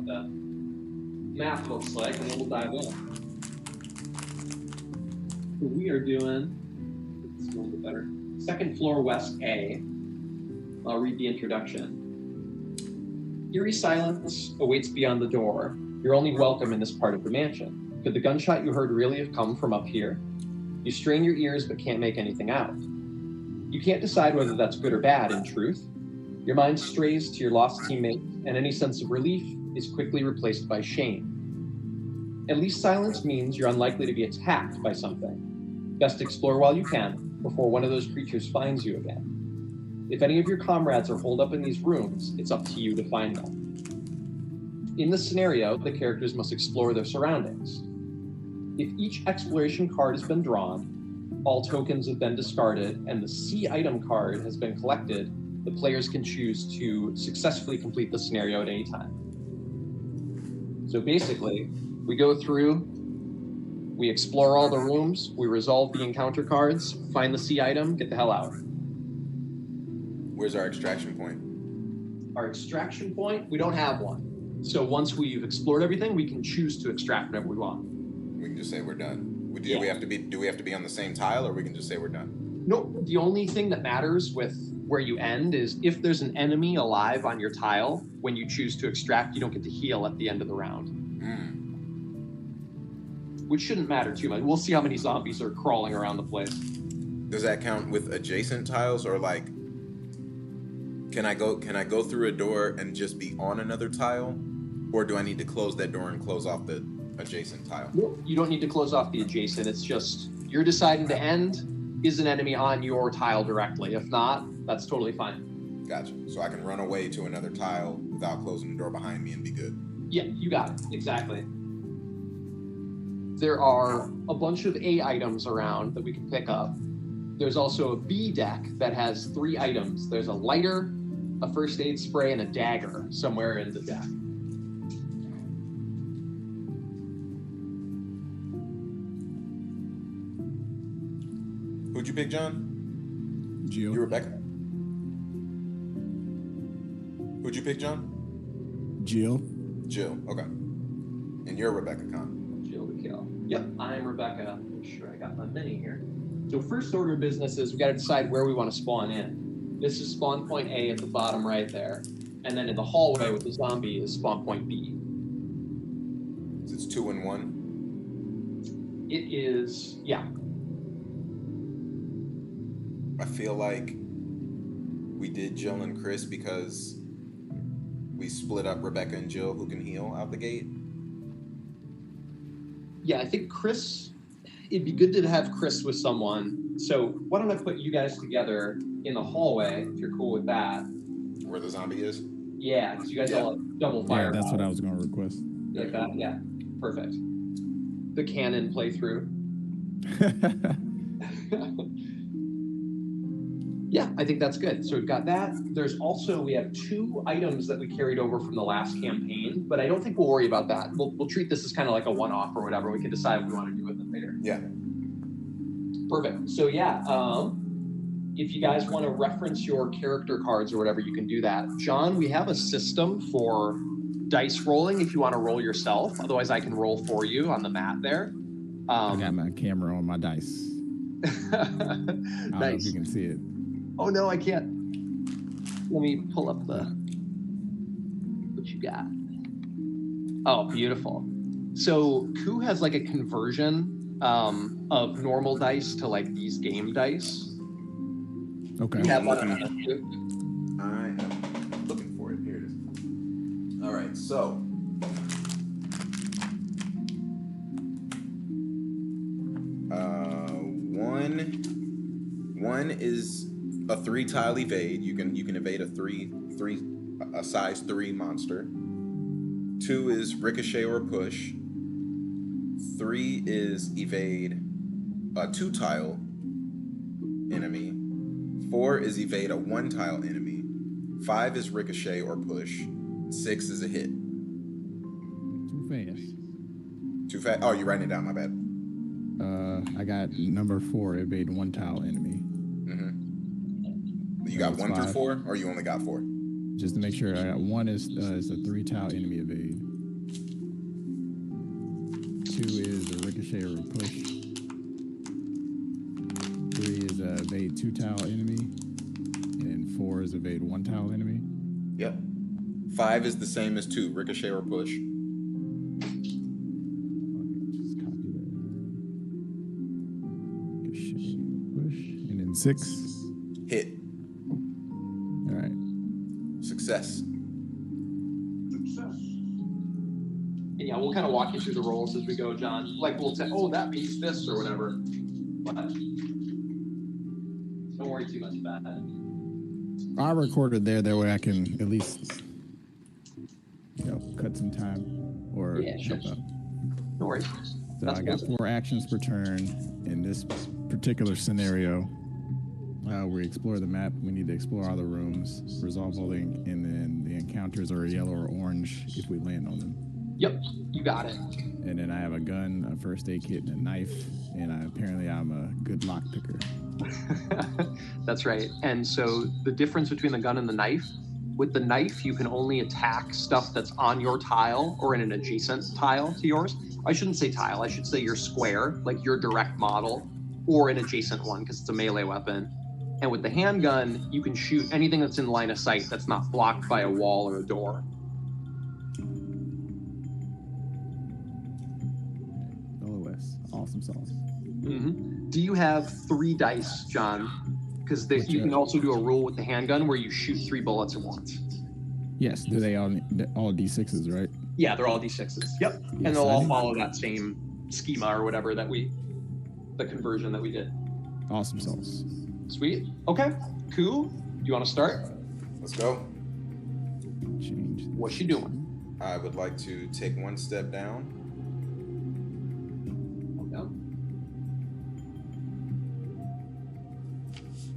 what the map looks like, and then we'll dive in. So we are doing, this is a little bit better, second floor west A. I'll read the introduction. Eerie silence awaits beyond the door. You're only welcome in this part of the mansion. Could the gunshot you heard really have come from up here? You strain your ears but can't make anything out. You can't decide whether that's good or bad, in truth. Your mind strays to your lost teammate, and any sense of relief is quickly replaced by shame. At least silence means you're unlikely to be attacked by something. Best explore while you can, before one of those creatures finds you again. If any of your comrades are holed up in these rooms, it's up to you to find them. In this scenario, the characters must explore their surroundings. If each exploration card has been drawn, all tokens have been discarded, and the C item card has been collected, the players can choose to successfully complete the scenario at any time. So basically, we go through, we explore all the rooms, we resolve the encounter cards, find the C item, get the hell out. Where's our extraction point? Our extraction point, we don't have one. So once we've explored everything, we can choose to extract whatever we want. We can just say we're done. Do we have to be on the same tile, or we can just say we're done? Nope. The only thing that matters with where you end is if there's an enemy alive on your tile, when you choose to extract, you don't get to heal at the end of the round. Which shouldn't matter too much. We'll see how many zombies are crawling around the place. Does that count with adjacent tiles, or like, can I go through a door and just be on another tile, or do I need to close that door and close off the adjacent tile? Nope. You don't need to close off the adjacent. It's just you're deciding to end. Is an enemy on your tile directly? If not, that's totally fine. Gotcha. So I can run away to another tile without closing the door behind me and be good. Yeah, you got it. Exactly. There are a bunch of A items around that we can pick up. There's also a B deck that has 3 items. There's a lighter, a first aid spray, and a dagger somewhere in the deck. Who'd you pick, John? Jill. You, Rebecca? Who'd you pick, John? Jill. Jill, okay. And you're Rebecca, Con. Jill to kill. Yep, I'm Rebecca. Make sure I got my mini here. So first order of business is we got to decide where we want to spawn in. This is spawn point A at the bottom right there. And then in the hallway with the zombie is spawn point B. It's 2 and 1. It is, yeah. I feel like we did Jill and Chris because we split up Rebecca and Jill, who can heal out the gate. Yeah, I think Chris, it'd be good to have Chris with someone. So why don't I put you guys together in the hallway, if you're cool with that. Where the zombie is? Yeah, because you guys all have double fire. Yeah, that's what I was going to request. Like that, yeah. Perfect. The canon playthrough. Yeah, I think that's good. So we've got that. There's also, we have 2 items that we carried over from the last campaign, but I don't think we'll worry about that. We'll treat this as kind of like a one-off or whatever. We can decide what we want to do with it later. Yeah. Perfect. So yeah, if you guys want to reference your character cards or whatever, you can do that. John, we have a system for dice rolling if you want to roll yourself. Otherwise, I can roll for you on the mat there. I got my camera on my dice. I don't know if you can see it. Oh no, I can't. Let me pull up what you got. Oh, beautiful. So Koo has like a conversion of normal dice to like these game dice. Okay. You have I one. am looking for it. Here it is. All right, so one is a 3-tile evade. You can evade a size 3 monster. 2 is ricochet or push. 3 is evade a 2-tile enemy. 4 is evade a 1-tile enemy. 5 is ricochet or push. 6 is a hit. Too fast. Too fast? Oh, you're writing it down. My bad. I got number 4, evade 1-tile enemy. You got That's 1 through 5. 4, or you only got 4? Just to make sure, I got 1 is a 3-tile enemy evade. 2 is a ricochet or a push. 3 is a evade 2 tile enemy. And 4 is evade 1 tile enemy. Yep. 5 is the same as 2, ricochet or push. Okay, just copy that. Ricochet, push. And then 6. Hit. All right. Success. And yeah, we'll kind of walk you through the rolls as we go, John. Like we'll say, oh, that means this or whatever. But don't worry too much about that. I recorded there. That way I can at least, cut some time or Yeah, sure. help out. No worries. So That's I got cool. 4 actions per turn. In this particular scenario, we explore the map. We need to explore all the rooms, resolve all and then the encounters are yellow or orange if we land on them. Yep, you got it. And then I have a gun, a first aid kit, and a knife. And apparently I'm a good lock picker. That's right. And so the difference between the gun and the knife, with the knife, you can only attack stuff that's on your tile or in an adjacent tile to yours. I shouldn't say tile, I should say your square, like your direct model, or an adjacent one because it's a melee weapon. And with the handgun, you can shoot anything that's in line of sight that's not blocked by a wall or a door. LOS. Awesome sauce. Mm-hmm. Do you have 3 dice, John? Because you can also do a rule with the handgun where you shoot 3 bullets at once. Yes. Do they all D6s, right? Yeah, they're all D6s. Yep. Yes, And they'll I all do. follow that same schema or whatever the conversion that we did. Awesome sauce. Sweet. Okay, cool. You want to start? Let's go. Change. What's she doing? I would like to take 1 step down. Okay.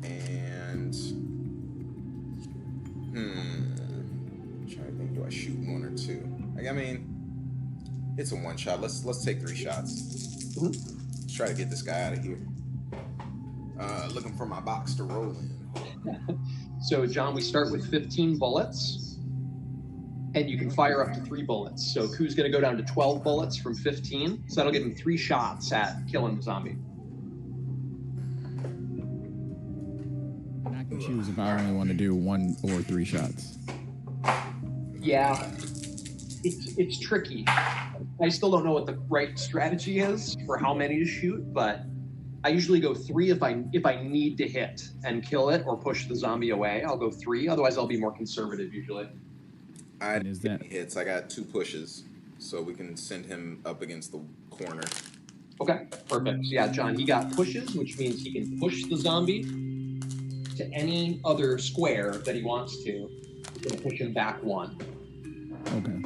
And trying to think, do I shoot 1 or 2? I mean, it's a 1 shot. Let's take 3 shots. Mhm. Let's try to get this guy out of here. Looking for my box to roll in. So, John, we start with 15 bullets, and you can fire up to 3 bullets. So, Ku's going to go down to 12 bullets from 15. So that'll give him 3 shots at killing the zombie. I can choose if I only want to do 1 or 3 shots. Yeah, it's tricky. I still don't know what the right strategy is for how many to shoot, but I usually go 3 if I need to hit and kill it or push the zombie away. I'll go 3. Otherwise, I'll be more conservative usually. I And is that- hits. I got 2 pushes, so we can send him up against the corner. Okay, perfect. So yeah, John, he got pushes, which means he can push the zombie to any other square that he wants to. He's gonna push him back 1. Okay.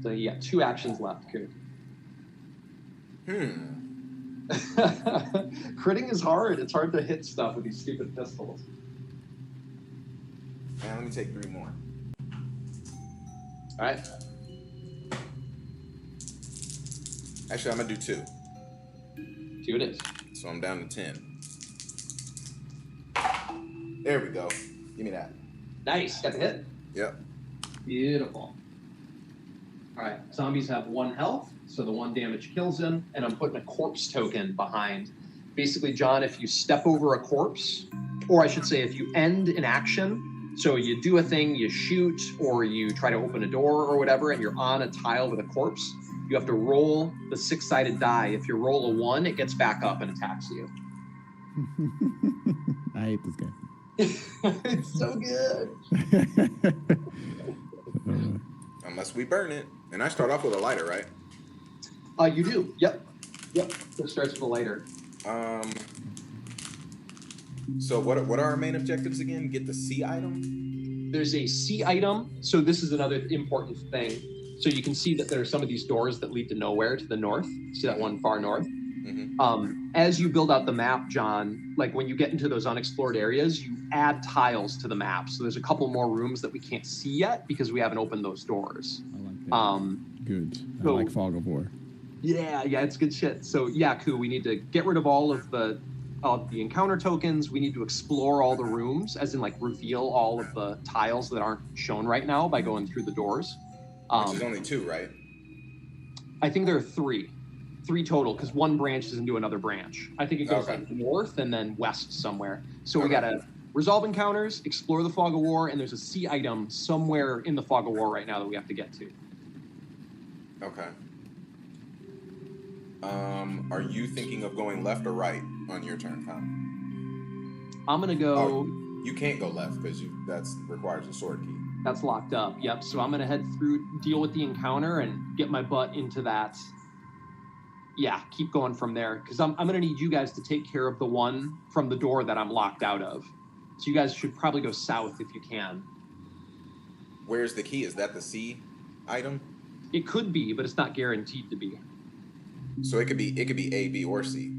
So you got 2 actions left, Ku. Critting is hard. It's hard to hit stuff with these stupid pistols. And let me take 3 more. All right. Actually, I'm gonna do 2. 2 it is. So I'm down to 10. There we go. Give me that. Nice. Got the hit. Yep. Beautiful. All right. Zombies have 1 health, so the 1 damage kills him, and I'm putting a corpse token behind. Basically, John, if you step over a corpse, or I should say, if you end an action, so you do a thing, you shoot, or you try to open a door or whatever, and you're on a tile with a corpse, you have to roll the 6-sided die. If you roll a 1, it gets back up and attacks you. I hate this game. It's so good. Unless we burn it. And I start off with a lighter, right? You do. Yep. It starts with a lighter. So what are our main objectives again? Get the C item? There's a C item. So this is another important thing. So you can see that there are some of these doors that lead to nowhere to the north. See that one far north? Mm-hmm. As you build out the map, John, like when you get into those unexplored areas, you add tiles to the map. So there's a couple more rooms that we can't see yet because we haven't opened those doors. I like that. Good. I so- like Fog of War. Yeah, it's good shit. So yeah, Ku, we need to get rid of all of the the encounter tokens. We need to explore all the rooms, as in like reveal all of the tiles that aren't shown right now by going through the doors. Which is only 2, right? I think there are 3 total, because one branches into another branch. I think it goes like north and then west somewhere. So we gotta resolve encounters, explore the Fog of War, and there's a C item somewhere in the Fog of War right now that we have to get to. Okay. Are you thinking of going left or right on your turn, Tom? I'm gonna go. Oh, you can't go left because that requires a sword key. That's locked up. Yep. So I'm gonna head through, deal with the encounter, and get my butt into that. Yeah, keep going from there, because I'm gonna need you guys to take care of the one from the door that I'm locked out of. So you guys should probably go south if you can. Where's the key? Is that the C item? It could be, but it's not guaranteed to be. So it could be A, B, or C.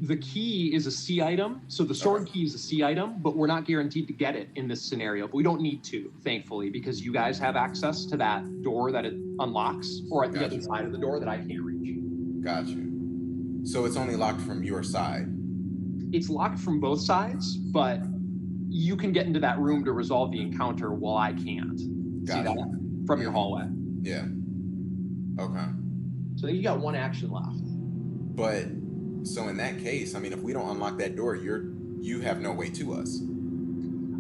The key is a C item, so the sword key is a C item, but we're not guaranteed to get it in this scenario. But we don't need to, thankfully, because you guys have access to that door that it unlocks, or at the other side of the door that I can't reach. Got you. So it's only locked from your side. It's locked from both sides, but you can get into that room to resolve the encounter while I can't. See that from your hallway? Yeah. Okay. So you got one action left. But so in that case, I mean, if we don't unlock that door, you have no way to us.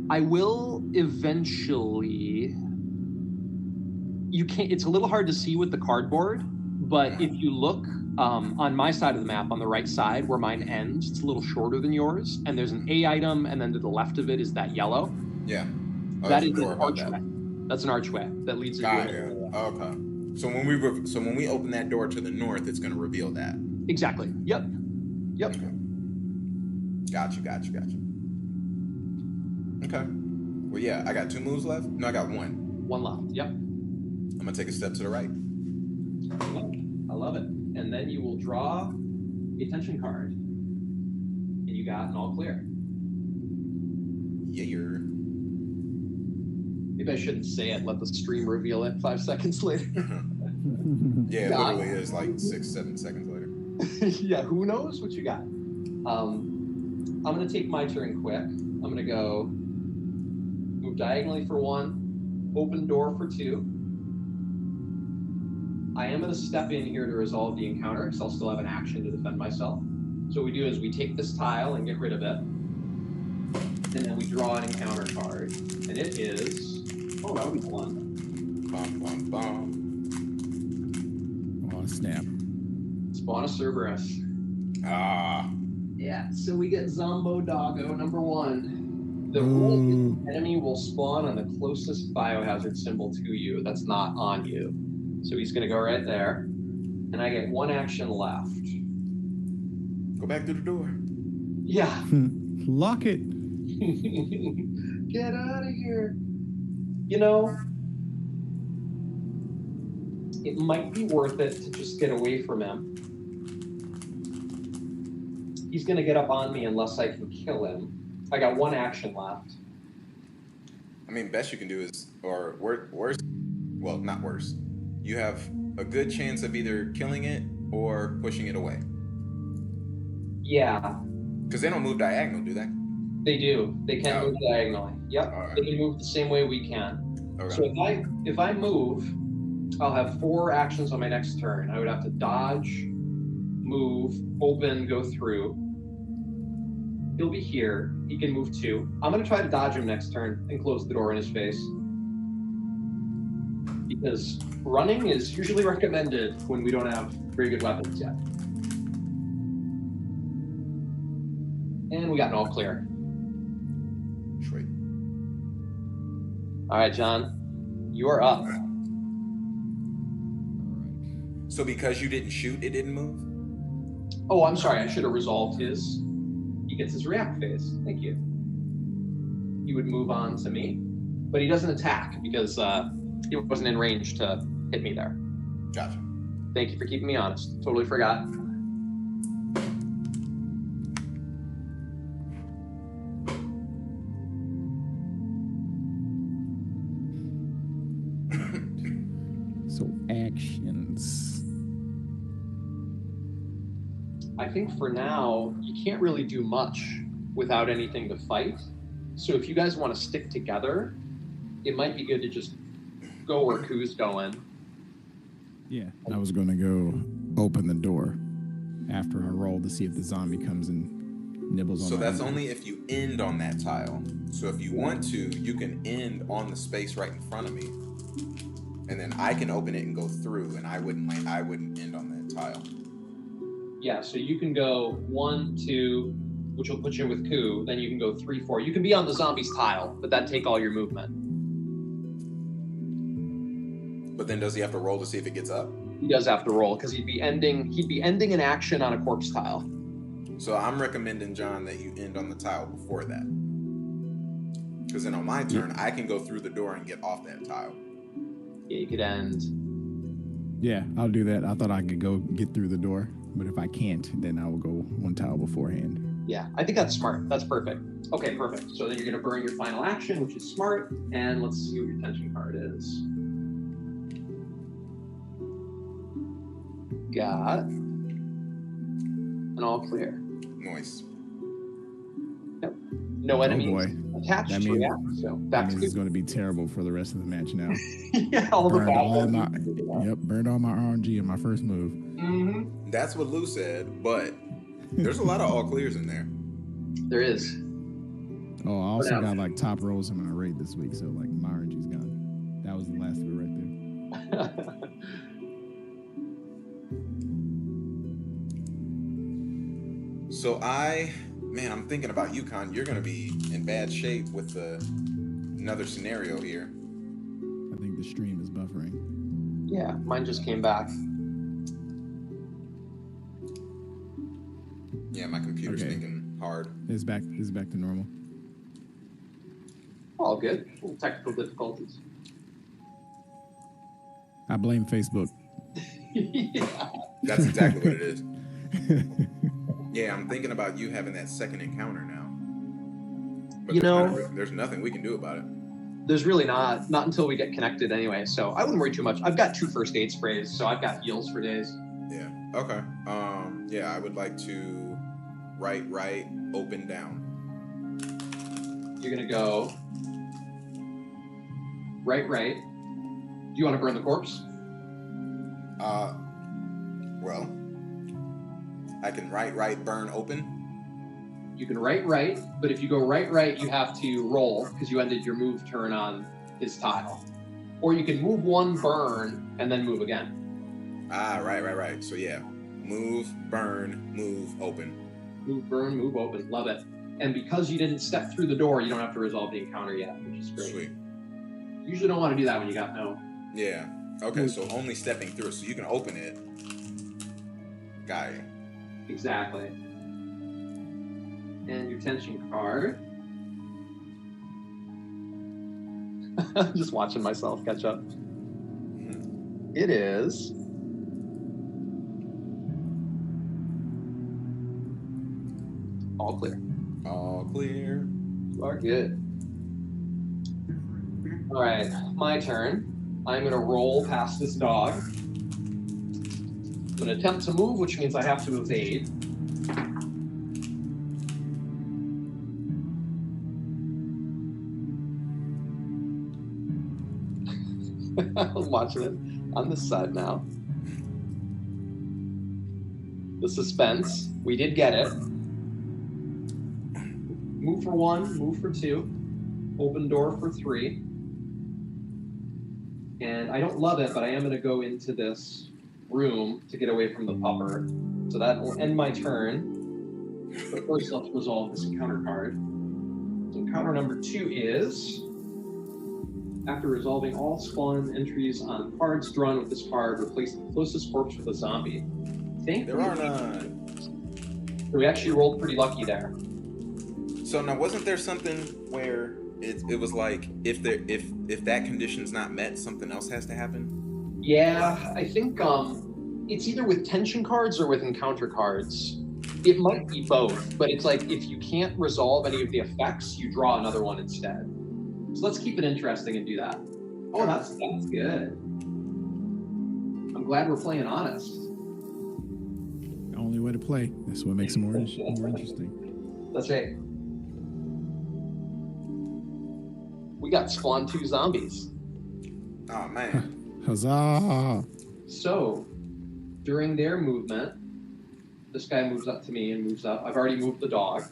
I will eventually. You can't. It's a little hard to see with the cardboard, but if you look on my side of the map, on the right side where mine ends, it's a little shorter than yours, and there's an A item, and then to the left of it is that yellow. Yeah. Oh, that is an archway. That's an archway that leads into an area. Okay. So when we open that door to the north, it's going to reveal that. Exactly. Yep. Okay. Got you. Okay. Well, yeah, I got 2 moves left. No, I got 1. 1 left. Yep. I'm gonna take a step to the right. I love it. And then you will draw the attention card, and you got an all clear. Yeah. Maybe I shouldn't say it. Let the stream reveal it 5 seconds later. Yeah, it literally is like 6-7 seconds later. Yeah, who knows what you got? I'm gonna take my turn quick. I'm gonna go move diagonally for 1, open door for 2. I am gonna step in here to resolve the encounter, because I'll still have an action to defend myself. So what we do is we take this tile and get rid of it, and then we draw an encounter card, and it is, oh, that would be 1. Bum. Oh, snap. Spawn a Cerberus. Ah. Yeah, so we get Zombo Doggo, number 1. The rule is the enemy will spawn on the closest biohazard symbol to you that's not on you. So he's going to go right there. And I get 1 action left. Go back through the door. Yeah. Lock it. Get out of here. You know, it might be worth it to just get away from him. He's going to get up on me unless I can kill him. I got 1 action left. I mean, best you can do is, or worse, well, not worse. You have a good chance of either killing it or pushing it away. Yeah. Because they don't move diagonal, do they? They do. They can move diagonally. Yep. Right. They can move the same way we can. Okay. So if I move, I'll have 4 actions on my next turn. I would have to dodge, move, open, go through. He'll be here. He can move 2. I'm going to try to dodge him next turn and close the door in his face. Because running is usually recommended when we don't have very good weapons yet. And we got an all clear. Sweet. All right, John. You are up. So because you didn't shoot, it didn't move? Oh, I'm sorry. I should have resolved his. He gets his react phase. Thank you. He would move on to me, but he doesn't attack because he wasn't in range to hit me there. Gotcha. Thank you for keeping me honest. Totally forgot. So actions. I think for now, you can't really do much without anything to fight. So if you guys want to stick together, it might be good to just go where Koo's going. Yeah. I was going to go open the door after I roll to see if the zombie comes and nibbles on So my that's window. only if you end on that tile. So if you want to, you can end on the space right in front of me, and then I can open it and go through, and I wouldn't end on that tile. Yeah, so you can go 1, 2, which will put you with Koo. Then you can go 3, 4. You can be on the zombie's tile, but that'd take all your movement. But then does he have to roll to see if it gets up? He does have to roll because he'd be ending an action on a corpse tile. So I'm recommending, John, that you end on the tile before that. Because then on my turn, I can go through the door and get off that tile. Yeah, you could end. Yeah, I'll do that. I thought I could go get through the door, but if I can't, then I will go one tile beforehand. Yeah, I think that's smart. That's perfect. Okay, perfect. So then you're going to burn your final action, which is smart. And let's see what your tension card is. Got an all clear. Nice. Yep. No enemies boy. attached That to means- react. So That back means to it's going to be terrible for the rest of the match now. yeah, all the Burned all my, bad. yep, burned all my RNG in my first move. Mm-hmm. That's what Lou said, but there's a lot of all clears in there. There is. Oh, I also What got like top rolls in my raid this week, so like my RNG's gone. That was the last of it right there. So I'm thinking about UConn. You're going to be in bad shape with another scenario here. I think the stream is buffering. Yeah, mine just came back. Yeah, my computer's Okay. thinking hard. It's back to normal. All good. Little technical difficulties. I blame Facebook. Yeah. That's exactly what it is. Yeah, I'm thinking about you having that second encounter now. But You know- there's nothing we can do about it. There's really not until we get connected anyway. So I wouldn't worry too much. I've got 2 first aid sprays, so I've got heals for days. Yeah. Okay. Yeah, I would like to right, open, down. You're gonna go right. Do you want to burn the corpse? Well, I can right, burn, open. You can right, but if you go right, you have to roll because you ended your move turn on his tile. Or you can move 1, burn, and then move again. Ah, right. So yeah, move, burn, move, open. Move, burn, move, open. Love it. And because you didn't step through the door, you don't have to resolve the encounter yet, which is great. Sweet. You usually don't want to do that when you got no. Yeah. Okay, so only stepping through, so you can open it. Got it. Exactly. And your tension card. I'm just watching myself catch up. It is. All clear. All clear. You are good. All right, my turn. I'm going to roll past this dog. I'm going to attempt to move, which means I have to evade. I'm watching it on this side now. The suspense. We did get it. Move for 1, move for 2, open door for 3. And I don't love it, but I am going to go into this room to get away from the pupper. So that will end my turn. But first, let's resolve this encounter card. So encounter number 2 is, after resolving all spawn entries on cards drawn with this card, replace the closest corpse with a zombie. There are none. We actually rolled pretty lucky there. So now, wasn't there something where it was like if that condition's not met, something else has to happen? Yeah, I think it's either with tension cards or with encounter cards. It might be both, but it's like if you can't resolve any of the effects, you draw another one instead. So let's keep it interesting and do that. Oh, that's good. I'm glad we're playing honest. only way to play. That's what makes it more interesting. That's right. We got Spawn 2 zombies. Oh man. Huzzah! So, during their movement, this guy moves up to me and moves up. I've already moved the dog.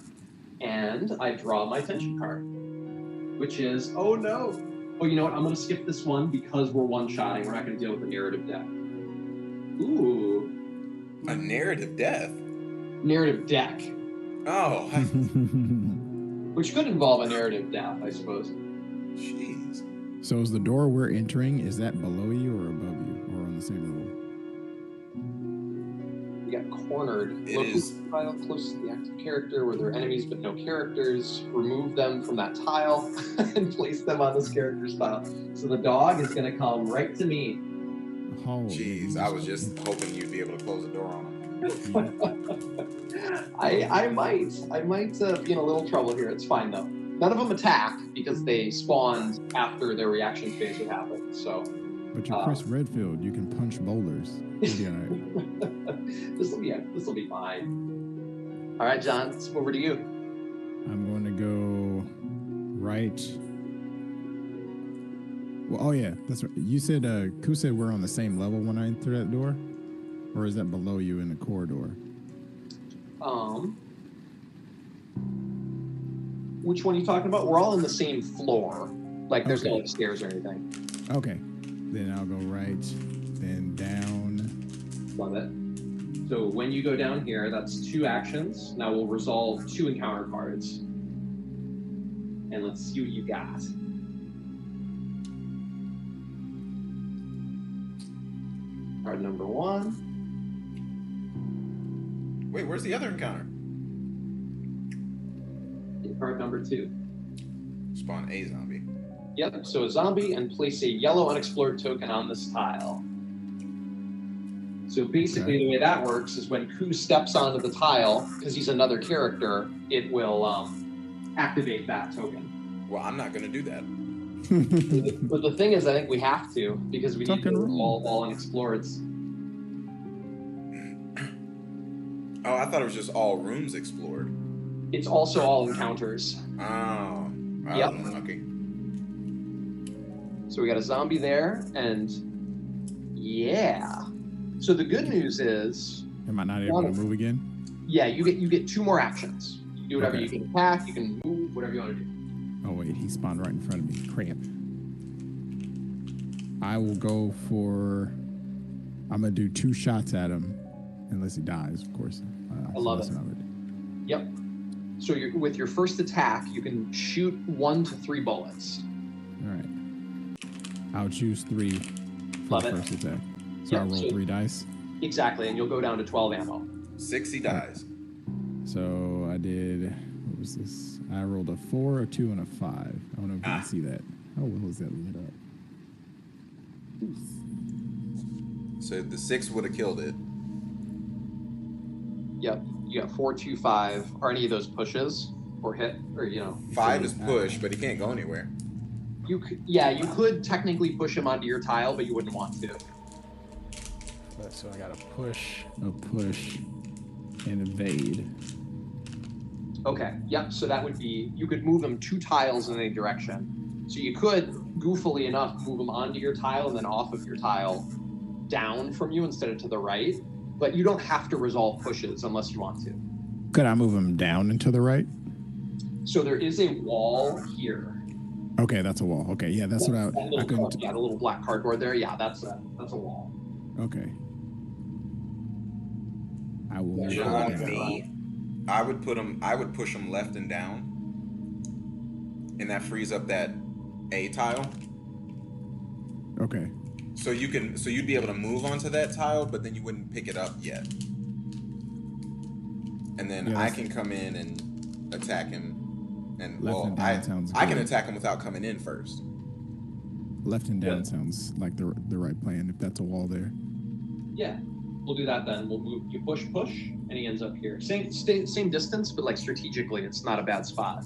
And I draw my tension card, which is, oh no. Oh, you know what? I'm going to skip this one because we're one-shotting. We're not going to deal with the narrative deck. Ooh. A narrative death. Narrative deck. Oh. Which could involve a narrative death, I suppose. Jeez. So is the door we're entering, is that below you or above you? Or on the same level? We got cornered. It Locate is. the tile close to the active character where there are enemies but no characters. Remove them from that tile and place them on this character's tile. So the dog is going to come right to me. Oh, Jeez, I was just hoping you'd be able to close the door on him. I might be in a little trouble here. It's fine though. None of them attack because they spawned after their reaction phase would happen. So. But you're Chris Redfield. You can punch boulders. You'll be all right. This will be fine. All right, John, it's over to you. I'm going to go right. Well, oh yeah, that's right. You said, Ku said we're on the same level when I enter that door, or is that below you in the corridor? Which one are you talking about? We're all in the same floor. Like, there's no stairs or anything. Okay, then I'll go right, then down. Love it. So when you go down here, that's 2 actions. Now we'll resolve 2 encounter cards. And let's see what you got. Card number 1. Wait, where's the other encounter? And card number 2. Spawn a zombie. Yep, so a zombie and place a yellow unexplored token on this tile. So basically the way that works is when Ku steps onto the tile, because he's another character, it will activate that token. Well, I'm not going to do that. But the thing is, I think we have to, because we need to all unexploreds. Oh, I thought it was just all rooms explored. It's also all encounters. Oh. Yep. Okay. So we got a zombie there, and yeah. So the good news is, Am I not able to move again? yeah, you get 2 more actions. You can do whatever. Okay. You can attack, you can move, whatever you want to do. Oh wait, he spawned right in front of me. Crap. I will go for. I'm gonna do 2 shots at him, unless he dies, of course. I love it. Yep. So with your first attack, you can shoot 1 to 3 bullets. All right. I'll choose 3 for Love the it. first attack. So I Yep, roll so- 3 dice. Exactly, and you'll go down to 12 ammo. 60 dies. So I did. What was this? I rolled a 4, a 2, and a 5. I don't know if you can see that. How well is that lit up? So the 6 would have killed it. Yep. You got 4, 2, 5. Are any of those pushes or hit or 5 is push, but he can't go anywhere. You could technically push him onto your tile, but you wouldn't want to. So I got a push, and evade. Okay. Yep. So that would be you could move him 2 tiles in any direction. So you could, goofily enough, move him onto your tile and then off of your tile, down from you instead of to the right. But you don't have to resolve pushes unless you want to. Could I move him down and to the right? So there is a wall here. Okay, that's a wall. Okay, yeah, that's what I couldn't. Yeah, the little black cardboard there. Yeah, that's a wall. Okay. I will move You Yeah. know, him on down. me, I would push him left and down. And that frees up that A tile. Okay. So you'd be able to move onto that tile, but then you wouldn't pick it up yet. And then Yeah, I that's- can come in and attack him. And Left and down sounds I can good. attack him without coming in first. Left and down Yeah. sounds like the right plan if that's a wall there. Yeah, we'll do that then. We'll move. You push, and he ends up here. Same distance, but like strategically, it's not a bad spot.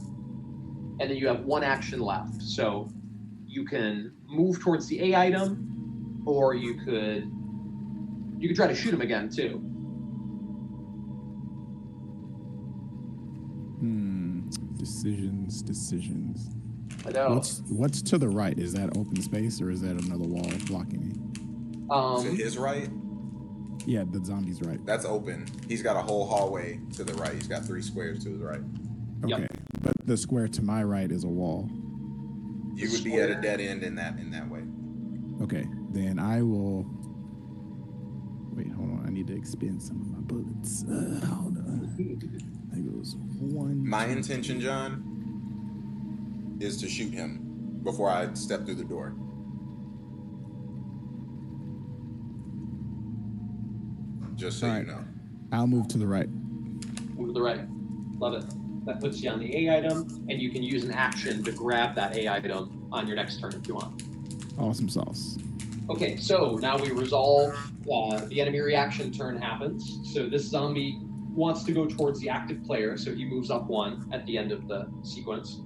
And then you have 1 action left, so you can move towards the A item, or you could try to shoot him again too. Decisions. I know. What's to the right? Is that open space or is that another wall blocking me? To his right, Yeah, the zombie's right. that's open. He's got a whole hallway to the right. He's got 3 squares to his right. Okay, but the square to my right is a wall. You would be at a dead end in that way. Okay, then I will. Wait, hold on. I need to expend some of my bullets. Hold on. That goes 1. My 2, intention, 3. John, is to shoot him before I step through the door. Just so you know. I'll move to the right. Move to the right. Love it. That puts you on the A item, and you can use an action to grab that A item on your next turn if you want. Awesome sauce. Okay, so now we resolve the enemy reaction turn happens. So this zombie wants to go towards the active player, so he moves up 1 at the end of the sequence.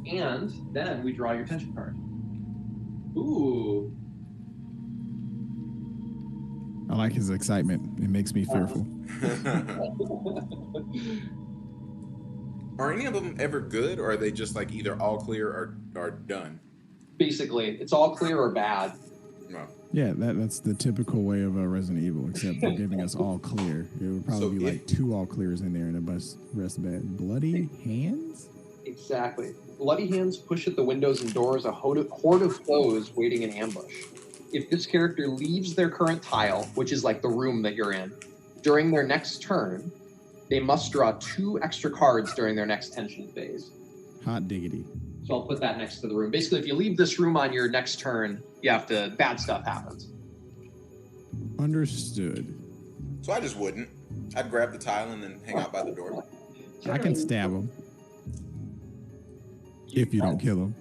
And then we draw your tension card. Ooh. I like his excitement. It makes me fearful. Are any of them ever good, or are they just like either all clear or done? Basically, it's all clear or bad. No. Yeah, that's the typical way of Resident Evil, except for giving us all clear. It would probably be like 2 all clears in there and the rest bad. Bloody hands? Exactly. Bloody hands push at the windows and doors, a horde of foes waiting in ambush. If this character leaves their current tile, which is like the room that you're in, during their next turn, they must draw 2 extra cards during their next tension phase. Hot diggity. So I'll put that next to the room. Basically, if you leave this room on your next turn, bad stuff happens. Understood. So I just wouldn't. I'd grab the tile and then hang out by the door. I can stab him. If you don't kill him.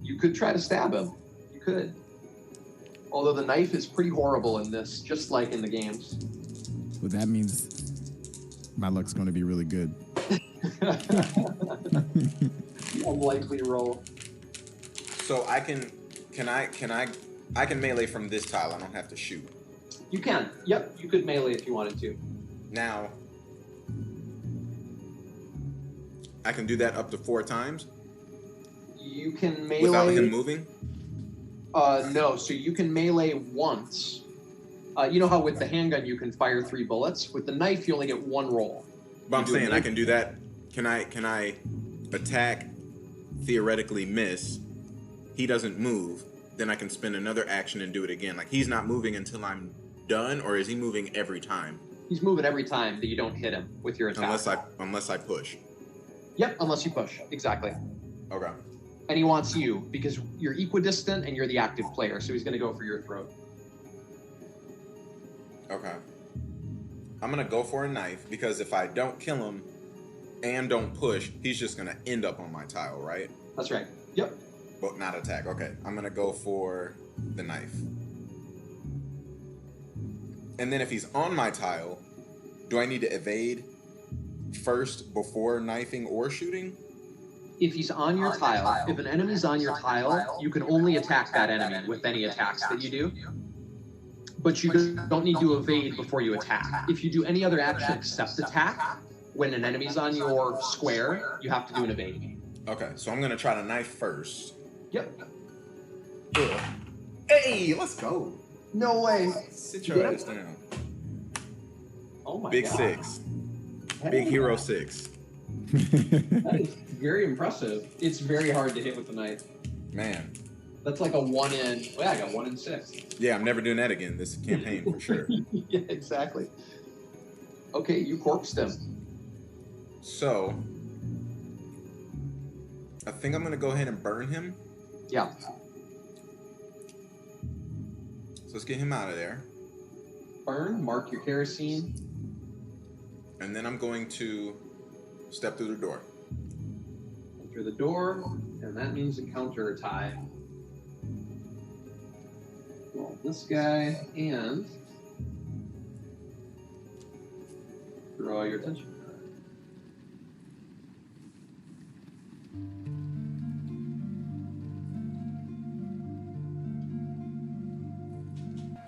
You could try to stab him. You could. Although the knife is pretty horrible in this, just like in the games. Well, that means my luck's going to be really good. Unlikely roll. So I can melee from this tile. I don't have to shoot. You can. Yep, you could melee if you wanted to. Now I can do that up to 4 times You can melee without him moving. No, so you can melee once. You know how with the handgun you can fire 3 bullets? With the knife you only get 1 roll. But I'm saying I can do that. Can I attack, theoretically miss, he doesn't move, then I can spend another action and do it again. Like, he's not moving until I'm done, or is he moving every time? He's moving every time that you don't hit him with your attack. Unless I push. Yep, unless you push. Exactly. Okay. And he wants you because you're equidistant and you're the active player, so he's going to go for your throat. Okay. I'm going to go for a knife because if I don't kill him and don't push, he's just going to end up on my tile, right? That's right. Yep. But not attack. Okay. I'm going to go for the knife. And then if he's on my tile, do I need to evade first before knifing or shooting? If he's on your tile, if an enemy's on your tile, you can only attack that enemy with any attacks that you do. But you don't need to evade before you attack. If you do any other action except attack, when an enemy's on your square, you have to do an evade. Okay, so I'm going to try to knife first. Yep. Ugh. Hey, let's go. No way. Sit your ass down. Oh my Big God. 6. Big Hero 6. That is very impressive. It's very hard to hit with the knife. Man. That's like a 1 in... Well, I got 1 in 6. Yeah, I'm never doing that again this campaign for sure. Yeah, exactly. Okay, you corpsed him. So, I think I'm going to go ahead and burn him. Yeah. So let's get him out of there. Burn, mark your kerosene. And then I'm going to step through the door. Enter the door, and that means encounter a tie. Roll this guy, and draw your attention card.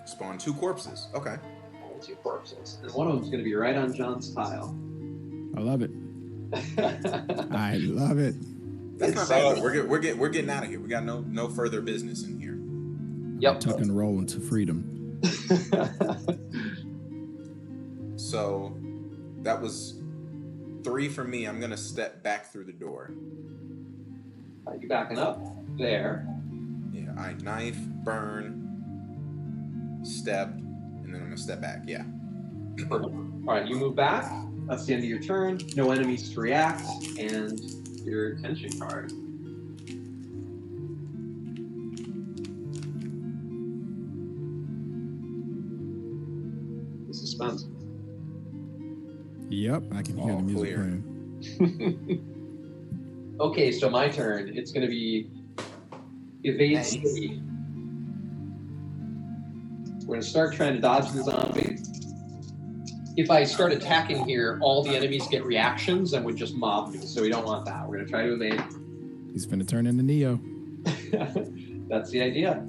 Spawn 2 corpses. Okay. 2 corpses. And one of them's going to be right on John's tile. I love it. I love it. That's not bad. We're getting out of here. We got no further business in here. Yep. Tuck and roll into freedom. So that was 3 for me. I'm gonna step back through the door. Are you backing up? There. Yeah, I knife, burn, step, and then I'm gonna step back. Yeah. Perfect. All right, you move back. That's the end of your turn. No enemies to react, and your tension card. The suspense. Yep, I can hear All the music clear. playing. Okay, so my turn. It's going to be evade Nice. city. We're going to start trying to dodge the zombie. If I start attacking here, all the enemies get reactions and would just mob me, so we don't want that. We're going to try to evade. He's finna turn into Neo. That's the idea.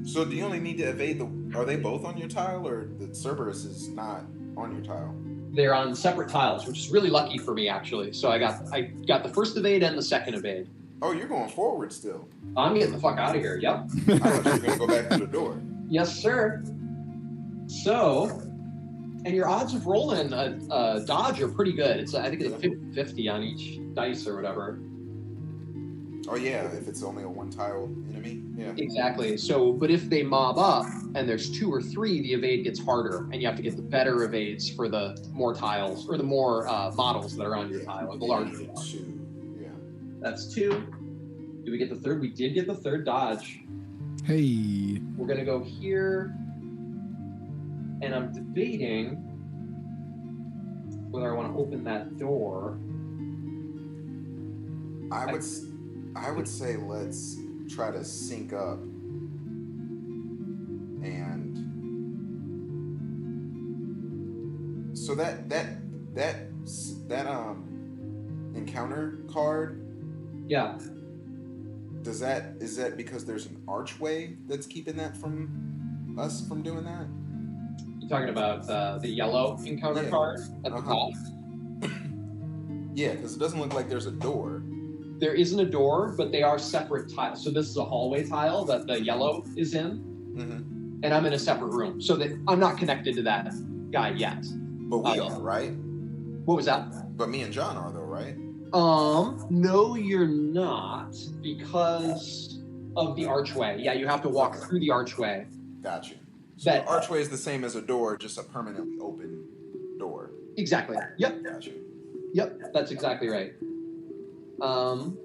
So do you only need to evade are they both on your tile, or the Cerberus is not on your tile? They're on separate tiles, which is really lucky for me, actually. So I got the first evade and the second evade. Oh, you're going forward still. I'm getting the fuck out of here. Yep. I thought you were gonna go back through the door. Yes, sir. So, and your odds of rolling a dodge are pretty good. It's I think it's 50 on each dice or whatever. Oh yeah, if it's only a 1 tile enemy. Yeah. Exactly. So, but if they mob up and there's 2 or 3, the evade gets harder, and you have to get the better evades for the more tiles or the more models that are on your tile, or the larger. Yeah, 2. Yeah. That's 2. Do we get the third? We did get the third dodge. Hey. We're gonna go here, and I'm debating whether I want to open that door. I would say let's try to sync up and so that encounter card, Yeah. is that because there's an archway that's keeping that from us from doing that? You're talking about the yellow encounter Yeah. card at the top? Yeah, because it doesn't look like there's a door. There isn't a door, but they are separate tiles. So this is a hallway tile that the yellow is in, Mm-hmm. and I'm in a separate room. So that I'm not connected to that guy yet. But we are, right? What was that? But me and John are though, right? No, you're not, because of the archway. Yeah, you have to walk through the archway. Got you. So That- the archway is the same as a door, just a permanently open door. Exactly. Yep. Got you. Yep. That's exactly right. And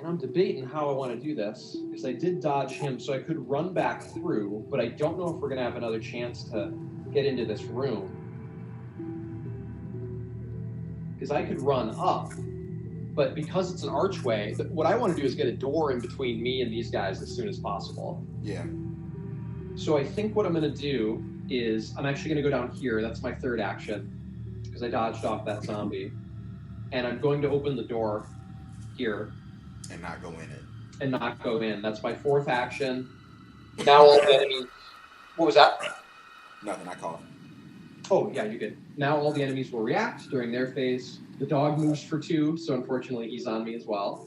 I'm debating how I want to do this, because I did dodge him, so I could run back through, but I don't know if we're going to have another chance to get into this room. Because I could run up, but because it's an archway, what I want to do is get a door in between me and these guys as soon as possible. Yeah. So I think what I'm going to do is I'm actually going to go down here. That's my third action, because I dodged off that zombie. And I'm going to open the door here And not go in it. and not go in. That's my fourth action. Now all the enemies... What was that? Nothing, I call. Oh, yeah, you did. Now all the enemies will react during their phase. The dog moves for 2, so unfortunately he's on me as well.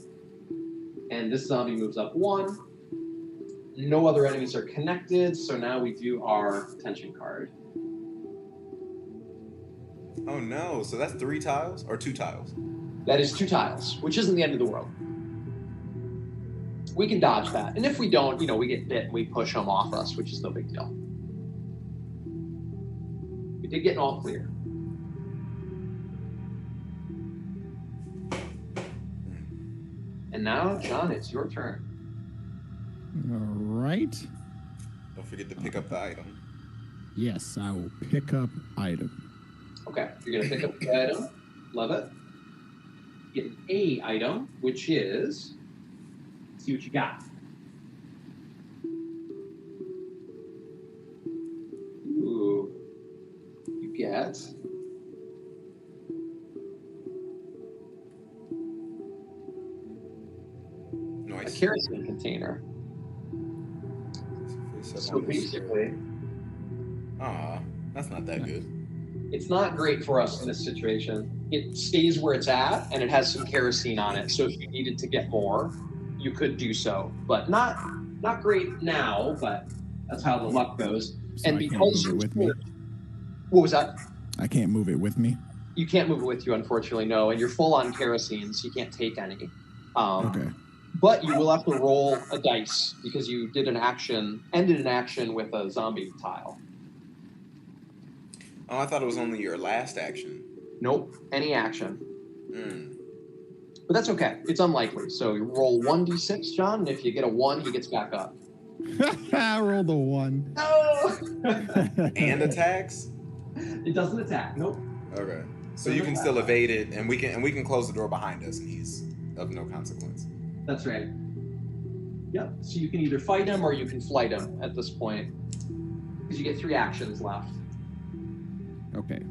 And this zombie moves up 1. No other enemies are connected, so now we do our tension card. Oh no, so that's 3 tiles or 2 tiles? That is 2 tiles, which isn't the end of the world. We can dodge that. And if we don't, we get bit and we push them off us, which is no big deal. We did get an all clear. And now, John, it's your turn. All right. Don't forget to pick up the item. Yes, I will pick up item. Okay, you're going to pick up the item. Love it. Get an A item, which is... Let's see what you got. Ooh. You get... a Nice. kerosene container. So basically, Aw. That's not that good. It's not great for us in this situation. It stays where it's at, and it has some kerosene on it. So if you needed to get more, you could do so. But not great now. But that's how the luck goes. So And I can't because move it with me. what was that? I can't move it with me. You can't move it with you, unfortunately, no. And you're full on kerosene, so you can't take any. Okay. But you will have to roll a dice because you ended an action with a zombie tile. Oh, I thought it was only your last action. Nope, any action. Mm. But that's okay. It's unlikely. So you roll 1d6, John, and if you get a 1, he gets back up. I rolled a 1. No! And attacks? It doesn't attack. Nope. Okay. So you can still evade it, and we can close the door behind us, and he's of no consequence. That's right. Yep. So you can either fight him or you can flight him at this point. Because you get 3 actions left. Okay.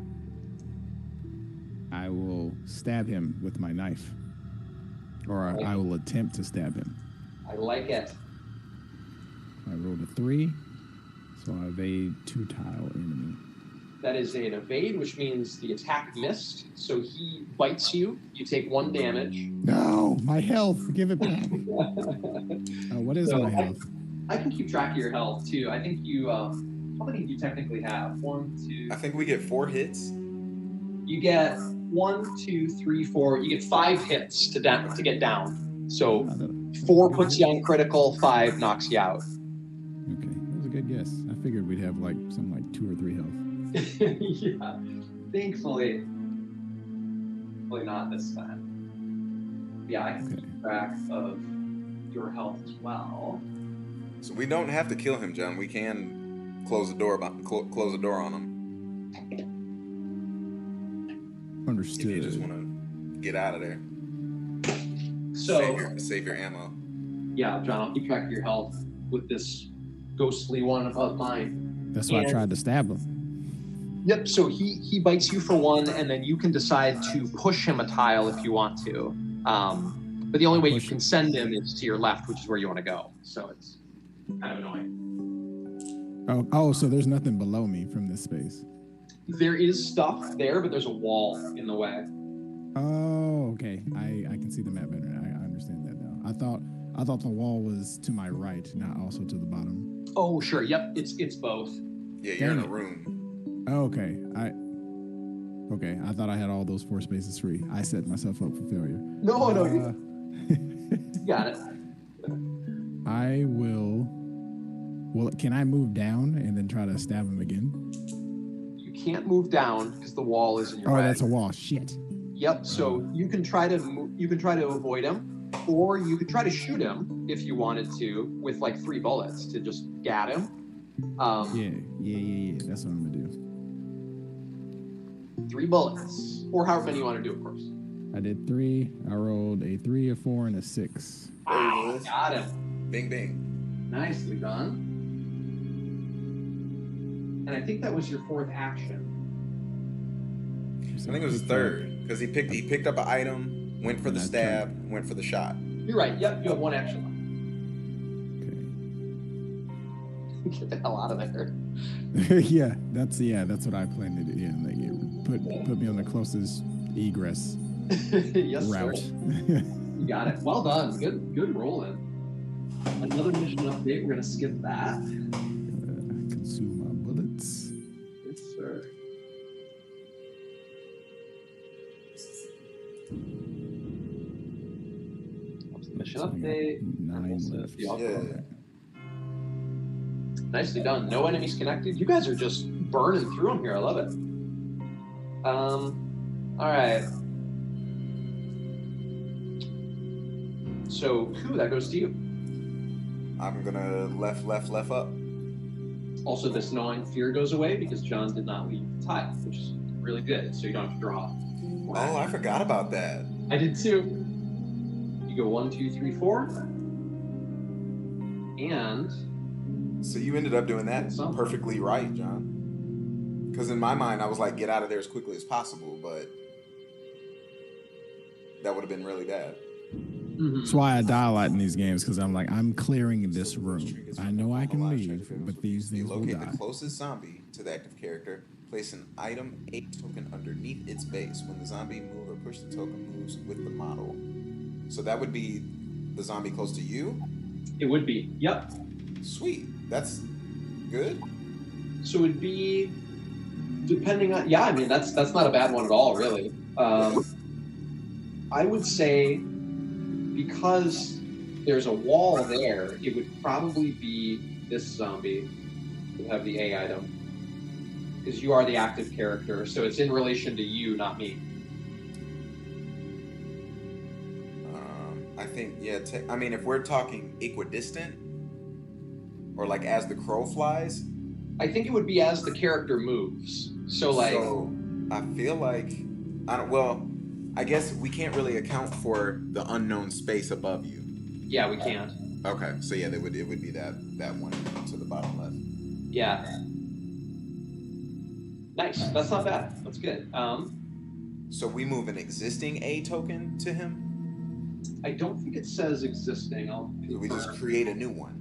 I will stab him with my knife. Or I will attempt to stab him. I like it. I rolled a 3, so I evade 2 tile enemy. That is an evade, which means the attack missed. So he bites you. You take 1 damage. No, my health. Give it back. What is my health? I can keep track of your health too. I think you. How many do you technically have? 1, 2. I think we get 4 hits. You get 1, 2, 3, 4. You get 5 hits to get down. So 4 puts you on critical. 5 knocks you out. Okay, that was a good guess. I figured we'd have like something like 2 or 3 health. Yeah, thankfully not this time. Yeah, I can keep track of your health as well. So we don't have to kill him, John. We can close the door on him. Understood. If you just want to get out of there. So save your ammo. yeah, John, I'll keep track of your health with this ghostly one above mine. That's why I tried to stab him. Yep, so he bites you for 1, and then you can decide to push him a tile if you want to. But the only way you can send him is to your left, which is where you want to go. So it's kind of annoying. Oh, so there's nothing below me from this space. There is stuff there, but there's a wall in the way. Oh, okay. I can see the map better now. I understand that now. I thought the wall was to my right, not also to the bottom. Oh, sure. Yep, it's both. Yeah, you're in a room. Okay. I thought I had all those 4 spaces free. I set myself up for failure. No, you got it. I will. Well, can I move down and then try to stab him again? You can't move down because the wall is in your way. Oh, that's a wall. Shit. Yep. So you can try to avoid him, or you could try to shoot him if you wanted to with like 3 bullets to just gat him. Yeah. That's what I'm gonna do. 3 bullets, or however many you want to do, of course. I did 3. I rolled a 3, a 4, and a 6. Got him. Bing, bing. Nicely done. And I think that was your 4th action. I think it was his 3rd because he picked up an item, went for the stab, went for the shot. You're right. Yep, you have 1 action left. Okay. Get the hell out of there. yeah, that's what I plan to do. Yeah, like put me on the closest egress Yes, route. sir. You got it. Well done. Good rolling. Another mission update. We're gonna skip that. Consume my bullets. Yes, sir. Mission update. 9 left. Yeah. Nicely done. No enemies connected. You guys are just burning through them here. I love it. All right. So, Ku, that goes to you. I'm gonna left up. Also, this gnawing fear goes away because John did not leave the tile, which is really good. So you don't have to draw. Oh, I forgot about that. I did too. You go 1, 2, 3, 4, and So you ended up doing that Something. perfectly right, John. Because in my mind, I was like, get out of there as quickly as possible, but that would have been really bad. That's why I die a lot in these games, because I'm like, I'm clearing this room. I know I can leave, but these things will Locate die. the closest zombie to the active character. Place an item 8 token underneath its base. When the zombie moves or push the token moves with the model. So that would be the zombie close to you? It would be. Yep. Sweet. That's good. So it would be depending on. Yeah, I mean that's not a bad one at all, really. I would say because there's a wall there, it would probably be this zombie would have the A item. Because you are the active character, so it's in relation to you, not me. I think, yeah, I mean, if we're talking equidistant, or like as the crow flies. I think it would be as the character moves. So I feel like, I guess we can't really account for the unknown space above you. Yeah, we can't. Okay, so yeah, it would be that one to the bottom left. Yeah. Nice. That's not bad. That's good. So we move an existing A token to him? I don't think it says existing. We just create a new one.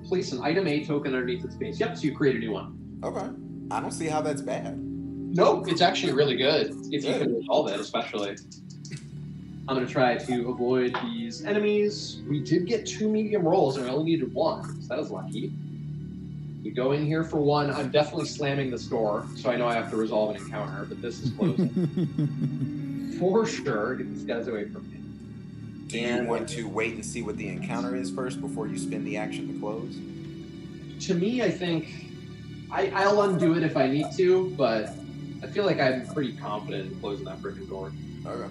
Place an item A token underneath its base. Yep, so you create a new one. Okay. I don't see how that's bad. Nope, it's actually really good if you can resolve it, especially. I'm going to try to avoid these enemies. We did get 2 medium rolls and I only needed 1, so that was lucky. We go in here for 1. I'm definitely slamming this door, so I know I have to resolve an encounter, but this is closing. For sure, get these guys away from me. Do you want to wait and see what the encounter is first before you spend the action to close? To me, I think I'll undo it if I need to, but I feel like I'm pretty confident in closing that freaking door. Okay.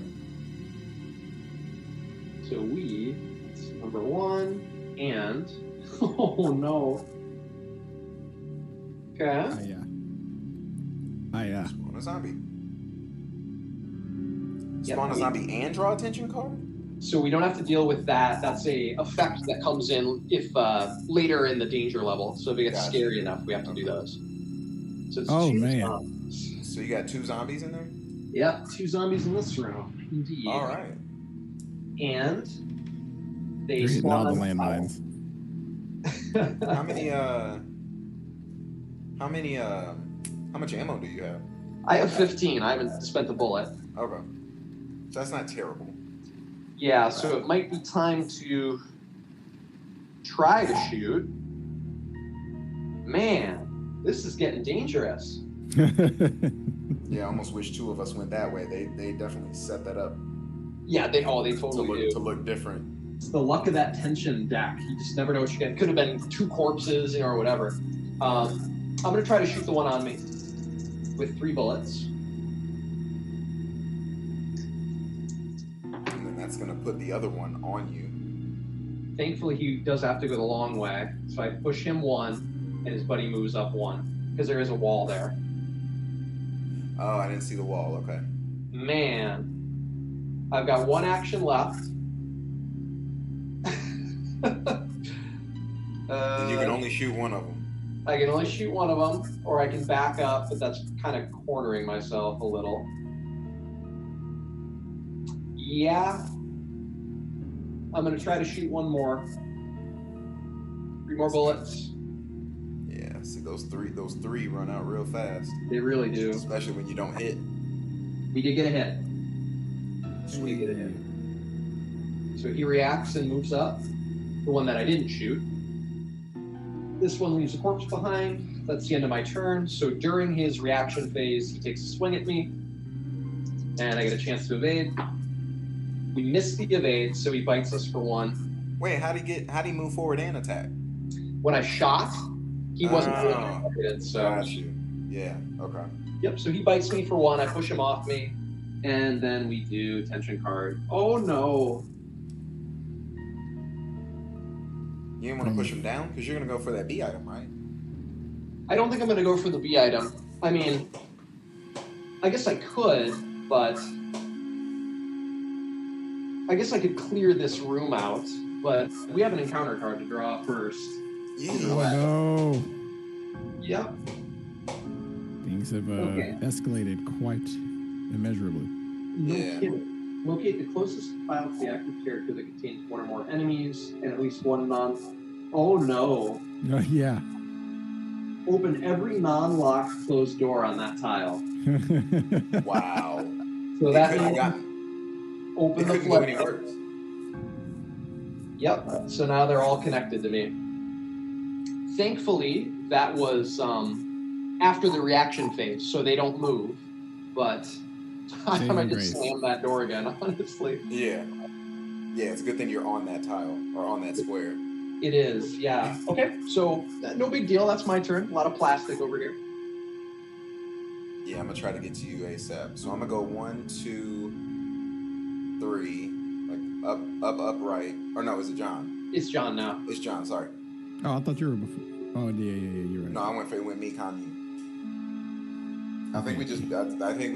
So it's number 1, and oh no. Okay. Spawn a zombie. Yep. Spawn a zombie and draw attention card? So we don't have to deal with that. That's a effect that comes in if later in the danger level. So if it gets scary enough, we have to do those. So it's 2 man. zombies. So you got 2 zombies in there? Yep, 2 zombies in this room. Indeed. All right. And they You're hitting all spawn the landmines. How much ammo do you have? I have 15. I haven't spent a bullet. Okay. So that's not terrible. Yeah, so it might be time to try to shoot. Man, this is getting dangerous. Yeah, I almost wish 2 of us went that way. They definitely set that up. Yeah, they totally do. To look different. It's the luck of that tension deck. You just never know what you get. Could have been 2 corpses, or whatever. I'm gonna try to shoot the one on me with 3 bullets. And then that's gonna put the other one on you. Thankfully, he does have to go the long way, so I push him 1, and his buddy moves up 1 because there is a wall there. Oh, I didn't see the wall. Okay. Man, I've got 1 action left. And you can only shoot one of them. I can only shoot one of them, or I can back up, but that's kind of cornering myself a little. Yeah. I'm going to try to shoot 1 more. 3 more bullets. Yeah, see those three run out real fast. They really do. Especially when you don't hit. We did get a hit. We did get a hit. So he reacts and moves up. The one that I didn't shoot. This one leaves a corpse behind. That's the end of my turn. So during his reaction phase, he takes a swing at me, and I get a chance to evade. We missed the evade, so he bites us for 1. Wait, how'd he move forward and attack? When I shot, he wasn't really targeted, so. Got you. Yeah. Okay. Yep. So he bites me for 1. I push him off me, and then we do tension card. Oh no. You didn't want to push him down because you're gonna go for that B item, right? I don't think I'm gonna go for the B item. I mean, I guess I could, but I guess I could clear this room out. But we have an encounter card to draw first. Yeah. Oh no. Yep. Things have escalated quite immeasurably. No Yeah. kidding. Locate the closest tile to the active character that contains one or more enemies and at least one non. Oh no! Yeah. Open every non-locked closed door on that tile. Wow. So It that couldn't have means gotten. open It the couldn't go any floodgates. worse. Yep. So now they're all connected to me. Thankfully, that was after the reaction phase, so they don't move. But I Saving might grace. just slam that door again, honestly. Yeah. Yeah, it's a good thing you're on that tile or on that square. It is, yeah. Okay, so no big deal. That's my turn. A lot of plastic over here. Yeah, I'm gonna try to get to you ASAP. So I'm gonna go 1, 2, 3, like up, right. Or no, is it John? It's John now. It's John. Sorry. Oh, I thought you were before. Oh, yeah, you're right. No, I went me, Con, you. I think we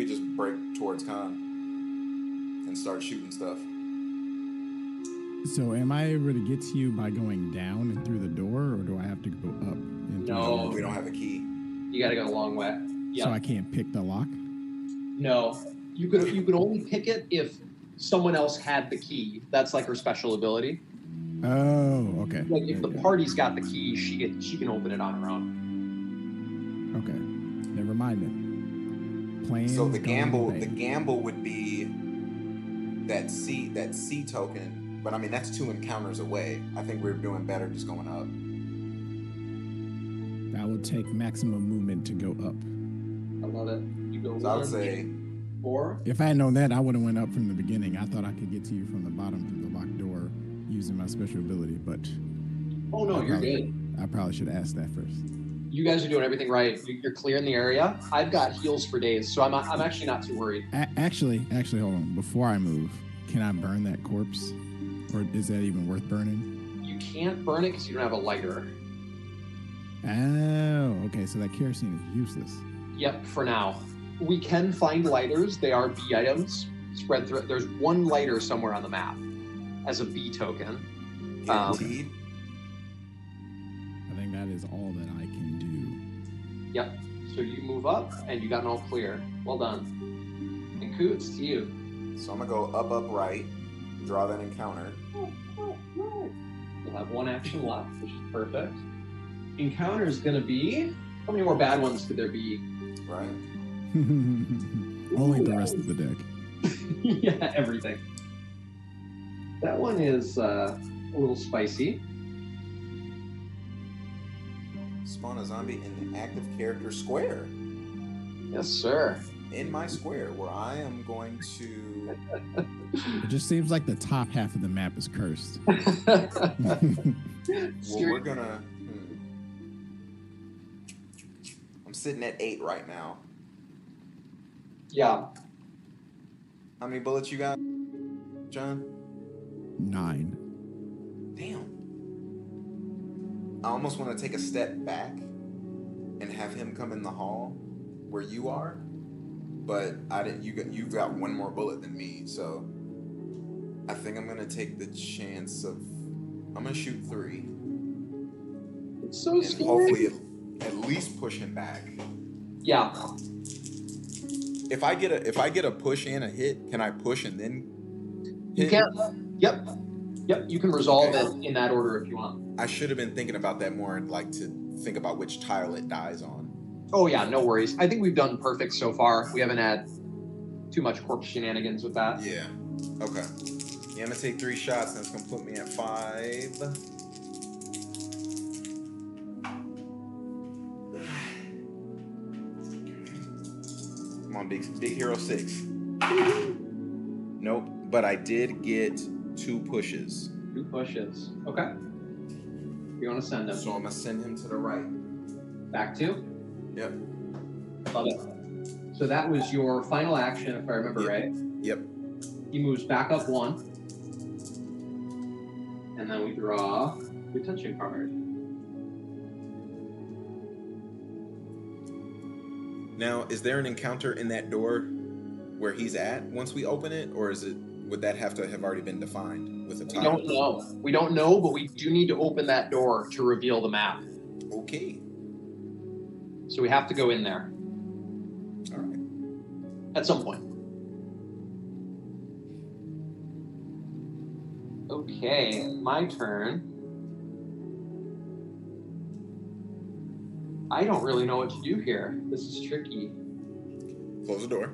just break towards Con and start shooting stuff. So, am I able to get to you by going down and through the door, or do I have to go up? And through No. the door? We don't have a key. You got to go a long way. So I can't pick the lock. No, you could only pick it if someone else had the key. That's like her special ability. Oh, okay. Like if the Okay. party's got the key, she can open it on her own. Okay. Never mind then. Plan. So the gamble would be that C token. But I mean that's 2 encounters away. I think we're doing better just going up. That would take maximum movement to go up. I love it. You go So I would 1, say 4. If I had known that, I would have went up from the beginning. I thought I could get to you from the bottom through the locked door using my special ability, but Oh no, you're good. I probably should have asked that first. You guys are doing everything right. You're clearing the area. I've got heals for days, so I'm actually not too worried. Actually, hold on. Before I move, can I burn that corpse, or is that even worth burning? You can't burn it because you don't have a lighter. Oh, okay. So that kerosene is useless. Yep, for now. We can find lighters. They are B items spread through. There's one lighter somewhere on the map as a B token. guaranteed. I think that is all that I can do. Yep. So you move up and you got an all clear. Well done. And Coots, to you. So I'm gonna go up, right, draw that encounter. You'll have one action left, which is perfect. Encounter is going to be. How many more bad ones could there be? Right. Only the rest of the deck. Yeah, everything. That one is a little spicy. Spawn a zombie in the active character square. Yes, sir. In my square, where I am going to. It just seems like the top half of the map is cursed. Well, we're gonna. I'm sitting at 8 right now. Yeah. How many bullets you got, John? 9. Damn. I almost want to take a step back and have him come in the hall where you are, but I didn't. You've got one more bullet than me, so I think I'm gonna take the chance of. I'm gonna shoot 3 It's so and scary. hopefully at least push him back. Yeah. If I get a push and a hit, can I push and then You hit? can. Yep. You can resolve Okay. it in that order if you want. I should have been thinking about that more and like to think about which tile it dies on. Oh yeah, no worries. I think we've done perfect so far. We haven't had too much corpse shenanigans with that. Yeah. Okay. Yeah, I'm gonna take 3 shots and it's gonna put me at 5. Come on, big hero 6. Nope. But I did get 2 pushes. 2 pushes. Okay. You want to send him So I'm gonna send him to the right. back to? Yep. Love it. So that was your final action, if I remember Yep. right. Yep. He moves back up 1. And then we draw the attention card. Now, is there an encounter in that door where he's at once we open it, or would that have to have already been defined with a We tile? don't know. We don't know, but we do need to open that door to reveal the map. Okay. So we have to go in there All right. at some point. Okay, my turn. I don't really know what to do here. This is tricky. Close the door.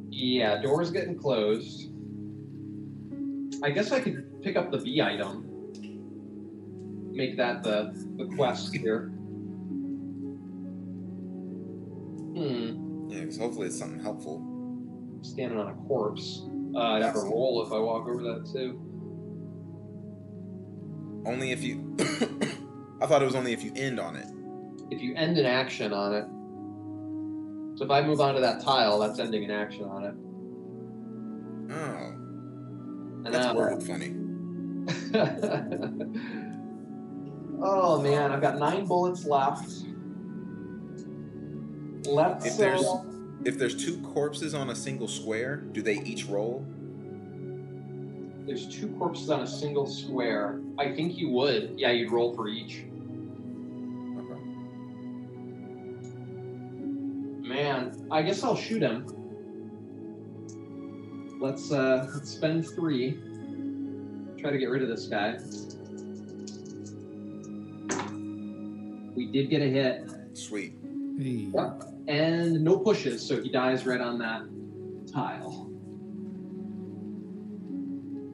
Yeah, door's getting closed. I guess I could pick up the B item. Make that the quest here. Yeah, because hopefully it's something helpful. Standing on a corpse. I'd have to roll if I walk over that too. Only if you... I thought it was only if you end on it. If you end an action on it. So if I move onto that tile, that's ending an action on it. Oh. And That's now- word funny. Oh man, I've got 9 bullets left. Let's. If there's 2 corpses on a single square, do they each roll? There's 2 corpses on a single square. I think you would. Yeah, you'd roll for each. Okay. Man, I guess I'll shoot him. Let's spend 3. Try to get rid of this guy. We did get a hit. Sweet. Hey. Yep. And no pushes, so he dies right on that tile.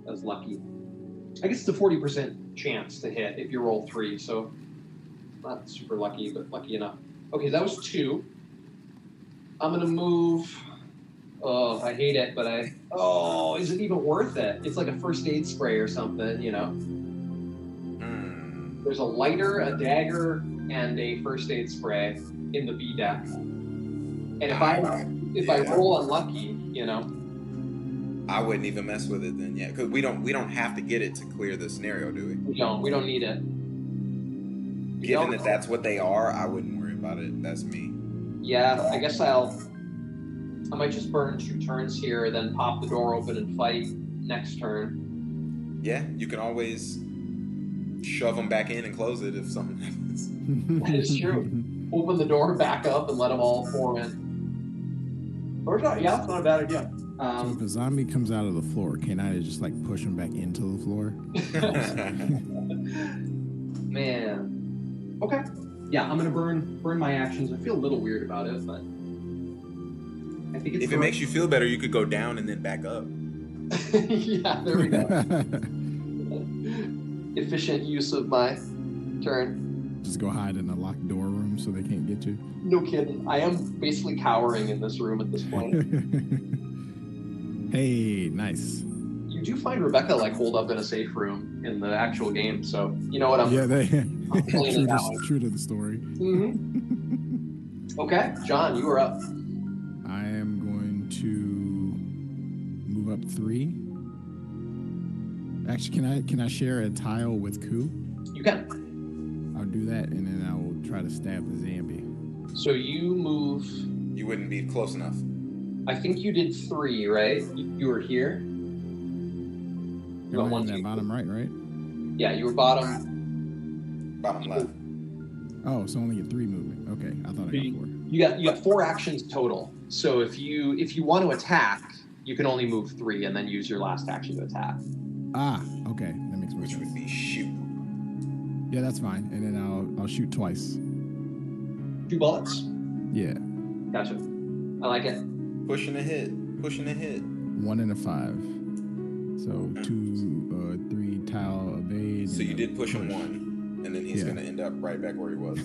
That was lucky. I guess it's a 40% chance to hit if you roll 3, so not super lucky, but lucky enough. Okay, that was 2. I'm gonna move. Oh, I hate it, but is it even worth it? It's like a first aid spray or something, you know? There's a lighter, a dagger, and a first aid spray in the B deck. And if I roll unlucky, you know. I wouldn't even mess with it then, yeah. Because we don't have to get it to clear the scenario, do we? We don't need it. Given that that's what they are, I wouldn't worry about it. That's me. Yeah, I guess I might just burn 2 turns here, then pop the door open and fight next turn. Yeah, you can always shove them back in and close it if something happens. That is true. Open the door back up and let them all pour in. Or not, yeah, that's not a bad idea. So if a zombie comes out of the floor, can I just like push him back into the floor? Man. Okay. Yeah, I'm gonna burn my actions. I feel a little weird about it, but I think it's If it makes you feel better, you could go down and then back up. yeah, there we go. Efficient use of my turn. Just go hide in a locked door room so they can't get you. No kidding. I am basically cowering in this room at this point. Hey, nice. You do find Rebecca like holed up in a safe room in the actual game, so you know what I'm. Yeah, they pulling it out. true to the story. Mm-hmm. Okay, John, you are up. I am going to move up 3. Actually, can I share a tile with Ku? You can. I'll do that, and then I will try to stab the zombie. So you move. You wouldn't be close enough. I think you did 3, right? You were here. You're One, in that two. bottom right? Yeah, you were bottom. Bottom left. Oh, so only get 3 movement. Okay, I thought I got 4. You got 4 actions total. So if you want to attack, you can only move 3 and then use your last action to attack. Ah, okay, that makes more Which sense. would be shoot. Yeah, that's fine. And then I'll shoot twice. 2 bullets. Yeah, Gotcha. I like it. Pushing a hit. 1 and a 5. So 2, 3 tile evade. So and you a did push him 1, and then he's Yeah. gonna end up right back where he was.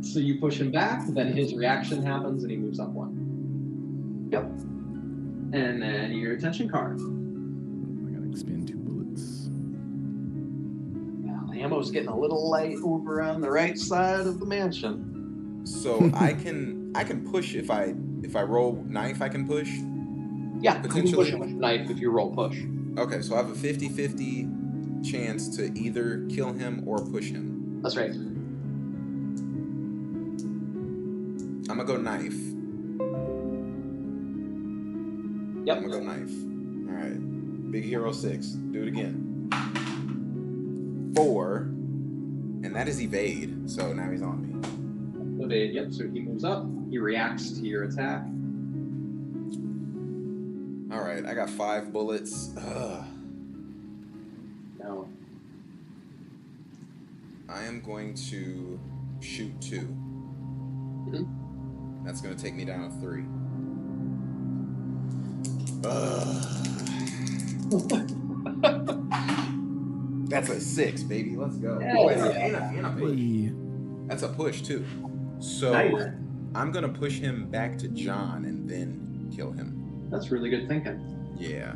So you push him back, then his reaction happens and he moves up 1. Yep. And then your attention card. I gotta expend 2 bullets. Well, the ammo's getting a little light over on the right side of the mansion. So I can push if I roll knife. I can push. Yeah, you can push Potentially. him with a knife if you roll push. Okay, so I have a 50-50 chance to either kill him or push him. That's right. I'm gonna go knife. Yep. I'm gonna go knife. All right. Big Hero 6. Do it again. 4, and that is evade. So now he's on me. Evade. Yep. So he moves up. He reacts to your attack. All right, I got 5 bullets. Ugh. down. I am going to shoot 2. Mhm. That's going to take me down to 3. That's a 6, baby. Let's go. Yeah. Oh, and a push. Hey. That's a push too. So Nice. I'm gonna push him back to John and then kill him. That's really good thinking. Yeah.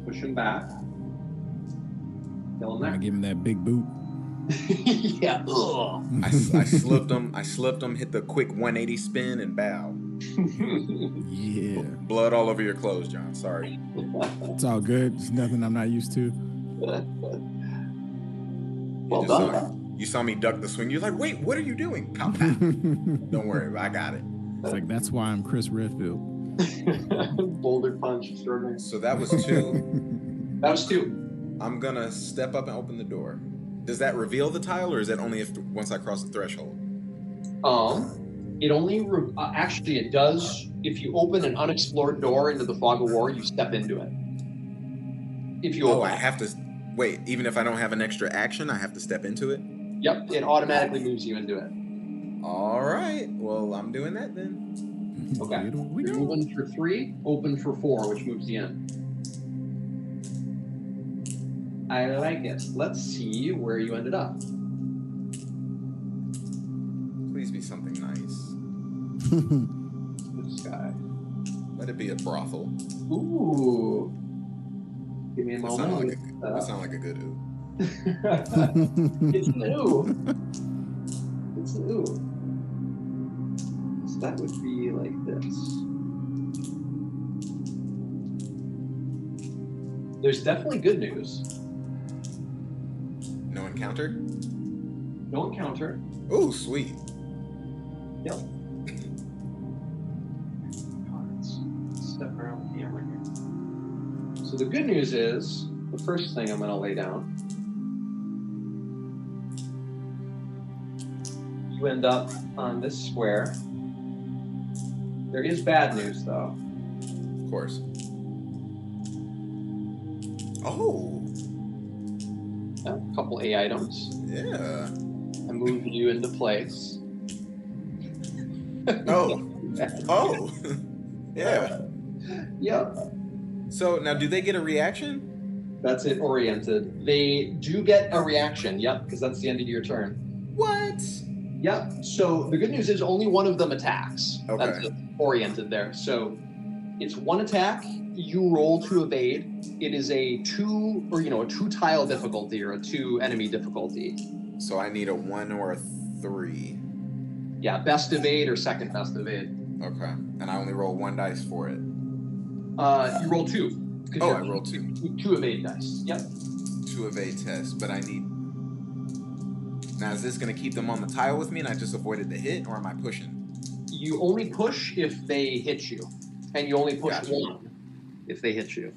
Push him back. Kill I him give him that big boot. there. Yeah. Ugh. I slipped him. I slipped him. Hit the quick 180 spin and bow. Yeah. Blood all over your clothes, John. Sorry. It's all good. It's nothing I'm not used to. Well You done. You saw me duck the swing. You're like, wait, what are you doing? Pow, pow. Don't worry, I got it. It's like, that's why I'm Chris Redfield. Boulder punch extraordinary. So that was 2. That was 2. I'm gonna step up and open the door. Does that reveal the tile, or is that only if once I cross the threshold? It only actually it does if you open an unexplored door into the fog of war, you step into it. If you Oh, open I have to wait. Even if I don't have an extra action, I have to step into it. Yep, it automatically moves you into it. All right. Well, I'm doing that then. Okay. Here we You're go. moving for 3, open for 4, which moves you in. I like it. Let's see where you ended up. Please be something nice. This guy. Let it be a brothel. Ooh. Give me a That moment. sound like a good ooh. It's new. It's new. So that would be like this. There's definitely good news. No encounter? No encounter. Ooh, sweet. Yep. Cards. Step around the camera here. So the good news is, the first thing I'm going to lay down, you end up on this square. There is bad news, though. Of course. Oh, A couple A items. yeah. I move you into place. Oh. Oh. Yeah. Yep. So now, do they get a reaction? That's it, oriented. They do get a reaction, yep, because that's the end of your turn. What? Yep. So the good news is only one of them attacks. Okay. That's it, oriented there. So it's one attack. You roll to evade. It is a 2 tile difficulty or a 2 enemy difficulty. So I need a 1 or a 3. Yeah, best evade or second best evade. Okay. And I only roll 1 dice for it. You roll 2. 'cause Oh, you're- I rolled 2. 2 evade dice. Yep. 2 evade tests, but I need. Now, is this going to keep them on the tile with me and I just avoided the hit, or am I pushing? You only push if they hit you, and you only push Gotcha. 1 if they hit you.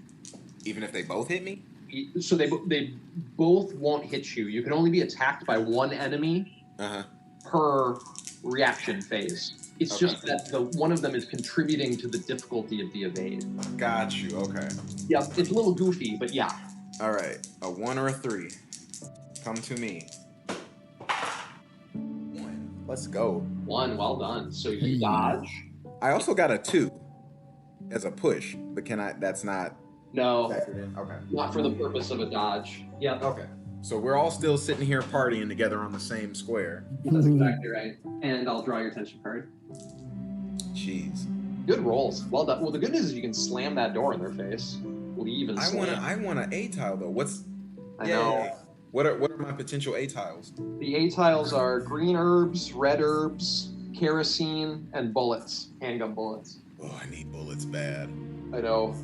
Even if they both hit me? So they both won't hit you. You can only be attacked by 1 enemy Uh-huh. per reaction phase. It's Okay. just that the one of them is contributing to the difficulty of the evade. Got you. Okay. Yeah, it's a little goofy, but yeah. All right. A 1 or a 3. Come to me. 1. Let's go. 1, well done. So you Hey. dodge. I also got a 2 as a push, but can I? That's not No, factored in. Okay. not for the purpose of a dodge. Yeah, Okay. So we're all still sitting here partying together on the same square. that's exactly right. And I'll draw your attention card. Jeez. Good rolls. Well done. Well, the good news is you can slam that door in their face. Leave and I slam. want an A tile though. What's? I know. Yay. What are my potential A tiles? The A tiles are green herbs, red herbs, kerosene, and bullets. Handgun bullets. Oh, I need bullets bad. I know.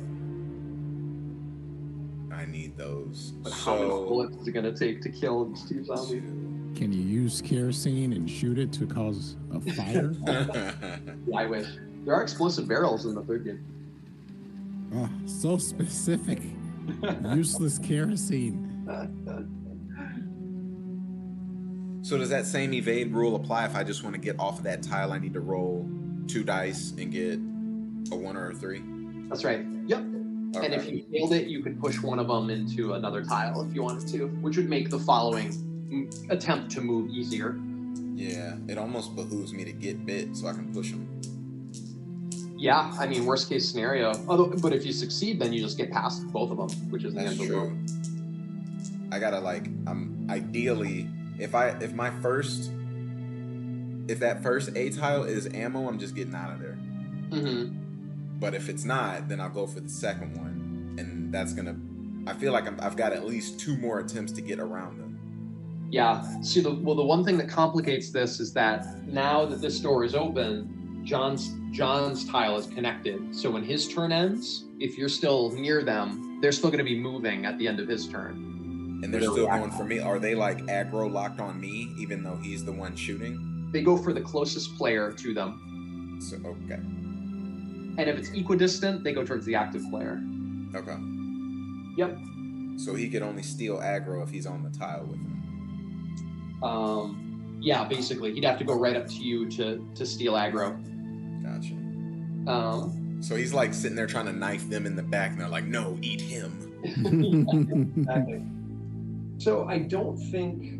I need those. But how many bullets is it going to take to kill these 2 zombies? Can you use kerosene and shoot it to cause a fire? Yeah, I wish. There are explosive barrels in the 3rd game. Oh, so specific. Useless kerosene. So does that same evade rule apply if I just want to get off of that tile? I need to roll 2 dice and get a 1 or a 3. That's right. Yep. And if you failed it, you could push one of them into another tile if you wanted to, which would make the following attempt to move easier. Yeah, it almost behooves me to get bit so I can push him. Yeah, I mean, worst case scenario. But if you succeed, then you just get past both of them, which is the end of the world. I gotta ideally, if that first A tile is ammo, I'm just getting out of there. Mm-hmm. But if it's not, then I'll go for the second one, and that's gonna. I feel like I've got at least 2 more attempts to get around them. Yeah. See, the one thing that complicates this is that now that this door is open, John's tile is connected. So when his turn ends, if you're still near them, they're still going to be moving at the end of his turn. And they're still going for me. Are they like aggro locked on me, even though he's the one shooting? They go for the closest player to them. So okay. And if it's equidistant, they go towards the active player. Okay. Yep. So he could only steal aggro if he's on the tile with him. Yeah, basically, he'd have to go right up to you to steal aggro. Gotcha. So he's like sitting there trying to knife them in the back, and they're like, "No, eat him." Exactly. So I don't think,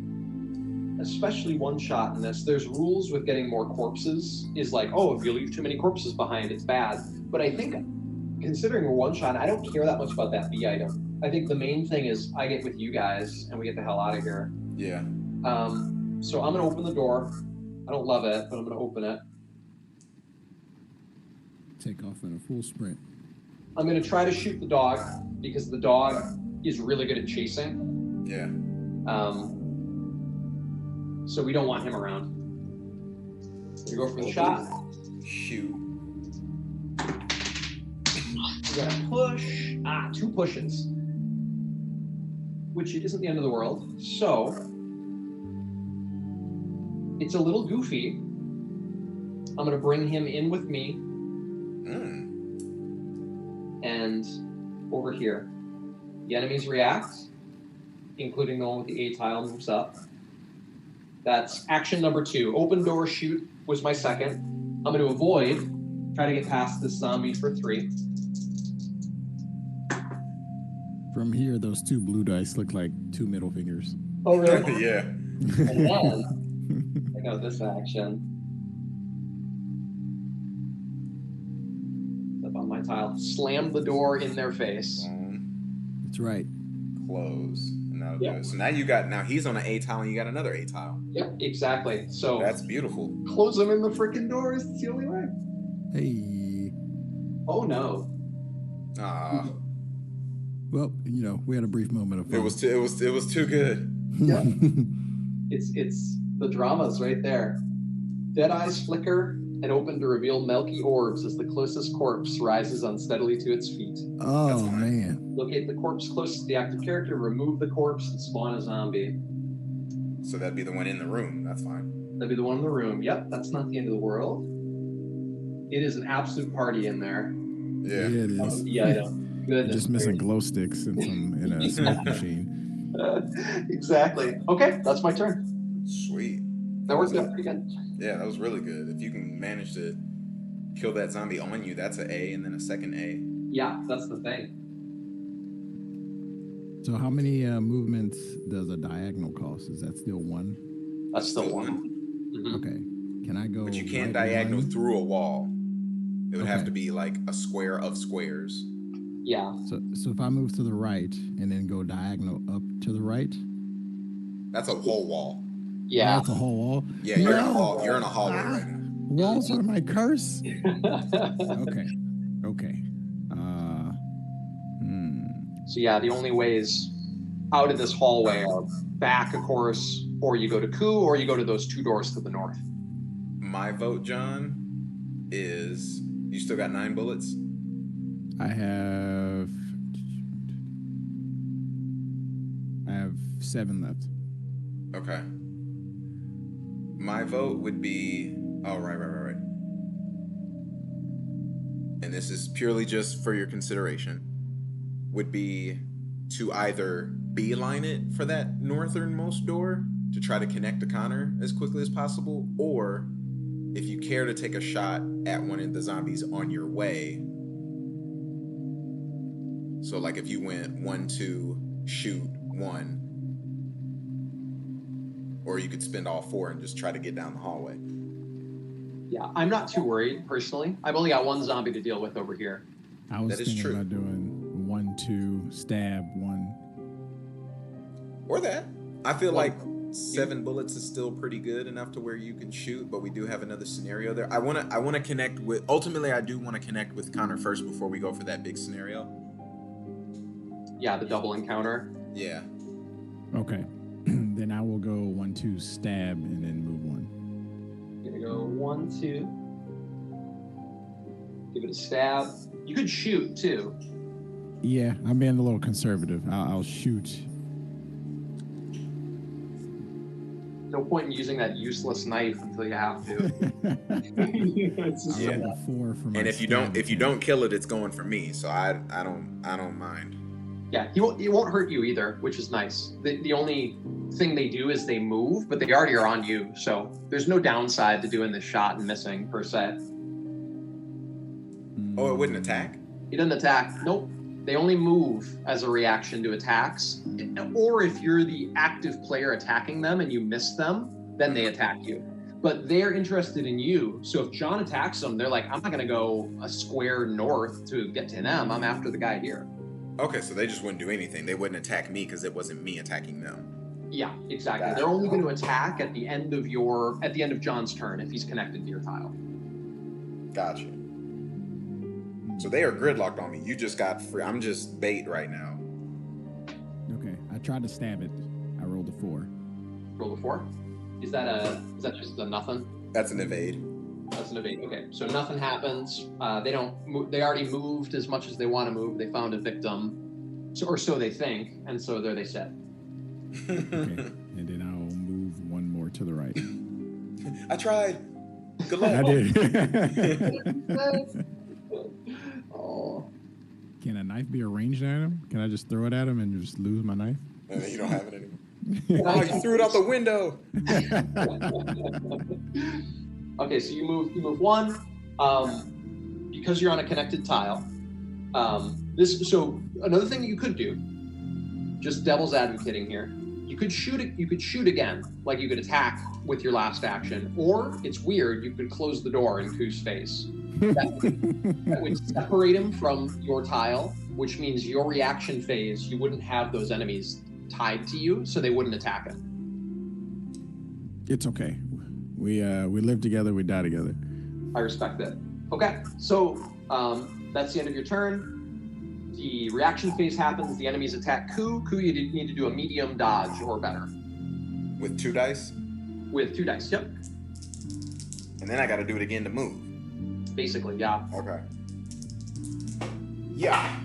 especially one shot in this, there's rules with getting more corpses. Is like, oh, if you leave too many corpses behind, it's bad. But I think, considering a one shot, I don't care that much about that B item. I think the main thing is I get with you guys and we get the hell out of here. Yeah. So I'm gonna open the door. I don't love it, but I'm gonna open it. Take off in a full sprint. I'm gonna try to shoot the dog because the dog is really good at chasing. Yeah. So we don't want him around. You go for the shot. Shoot. We gotta push. 2 pushes. Which isn't the end of the world. So it's a little goofy. I'm gonna bring him in with me. And over here. The enemies react, including the one with the A tile moves up. That's action number 2. Open door shoot was my second. I'm gonna avoid, try to get past this zombie for 3. From here, those 2 blue dice look like 2 middle fingers. Oh really? Yeah. And then I got this action. Up on my tile. Slam the door in their face. That's right. Close. And that'll do Yep. it. So now he's on an A tile and you got another A tile. Yep, exactly. So That's beautiful. close them in the freaking doors. It's the only way. Hey. Oh no. Well, we had a brief moment of fun. It was too good. Yeah. It's the drama's right there. Dead eyes flicker and open to reveal milky orbs as the closest corpse rises unsteadily to its feet. Oh, man. Locate the corpse closest to the active character, remove the corpse, and spawn a zombie. So that'd be the one in the room. That's fine. That'd be the one in the room. Yep, that's not the end of the world. It is an absolute party in there. Yeah. Yeah, it is. The item. Goodness. Just missing glow sticks and some in a smoke machine. Exactly. Okay, that's my turn. Sweet. That worked out pretty good. Yeah, that was really good. If you can manage to kill that zombie on you, that's an A, and then a second A. Yeah, that's the thing. So how many movements does a diagonal cost? Is that still 1? That's still one. Mhm. Okay. Can I go? But you can't right diagonal behind? through a wall. It would have Okay. to be like a square of squares. Yeah. So if I move to the right and then go diagonal up to the right, That's a whole wall. Yeah. that's a whole wall. Yeah, you're in a No. hall. You're in a hallway right now. Walls are my curse. Okay. Okay. So yeah, the only ways out of this hallway are back, of course, or you go to Ku, or you go to those 2 doors to the north. My vote, John, is you still got 9 bullets. I have 7 left. Okay. My vote would be. Oh, right. And this is purely just for your consideration. Would be to either beeline it for that northernmost door to try to connect to Connor as quickly as possible, or if you care to take a shot at one of the zombies on your way, So like if you went 1, 2, shoot 1, or you could spend all 4 and just try to get down the hallway. Yeah, I'm not too worried personally. I've only got 1 zombie to deal with over here. I was That is thinking true. about doing 1, 2, stab 1. Or that. I feel One. like 7 bullets is still pretty good enough to where you can shoot, but we do have another scenario there. I wanna connect with ultimately I do want to connect with Connor first before we go for that big scenario. Yeah, the double encounter. Yeah. Okay. Then I will go 1, 2, stab, and then move 1. I'm gonna go 1, 2. Give it a stab. You could shoot too. Yeah, I'm being a little conservative. I'll shoot. No point in using that useless knife until you have to. It's just I'll Yeah. roll a 4 for my And if you stab don't kill it, it's going for me. So I don't mind. Yeah, it won't hurt you either, which is nice. The only thing they do is they move, but they already are on you, so there's no downside to doing this shot and missing per se. Oh, it wouldn't attack? He doesn't attack. Nope. They only move as a reaction to attacks, or if you're the active player attacking them and you miss them, then they attack you. But they're interested in you, so if John attacks them, they're like, I'm not gonna go a square north to get to them. I'm after the guy here. Okay, so they just wouldn't do anything. They wouldn't attack me because it wasn't me attacking them. Yeah, exactly. Gotcha. They're only going to attack at the end of John's turn if he's connected to your tile. Gotcha. So they are gridlocked on me. You just got free. I'm just bait right now. Okay, I tried to stab it. I rolled a 4. Roll a 4. Is that just a nothing? That's an evade. That's an evade. Okay, so nothing happens. They don't. They already moved as much as they want to move. They found a victim, or so they think, and so there they sit. Okay, and then I'll move 1 more to the right. I tried. Good luck. I did. Oh, Can a knife be a ranged item? Can I just throw it at him and just lose my knife? And then you don't have it anymore. Oh, you threw it out the window. okay. So you move 1. Because you're on a connected tile. So another thing that you could do, just devil's advocating here, you could shoot it. You could shoot again, like you could attack with your last action, or it's weird. You could close the door in Koo's face. That would separate him from your tile, which means your reaction phase, you wouldn't have those enemies tied to you, so they wouldn't attack it. It's okay. We live together. We die together. I respect that. Okay, so that's the end of your turn. The reaction phase happens. The enemies attack Koo. Koo, you need to do a medium dodge or better With 2 dice. with 2 dice. Yep, And then I got to do it again to move. basically, yeah. Okay. Yeah.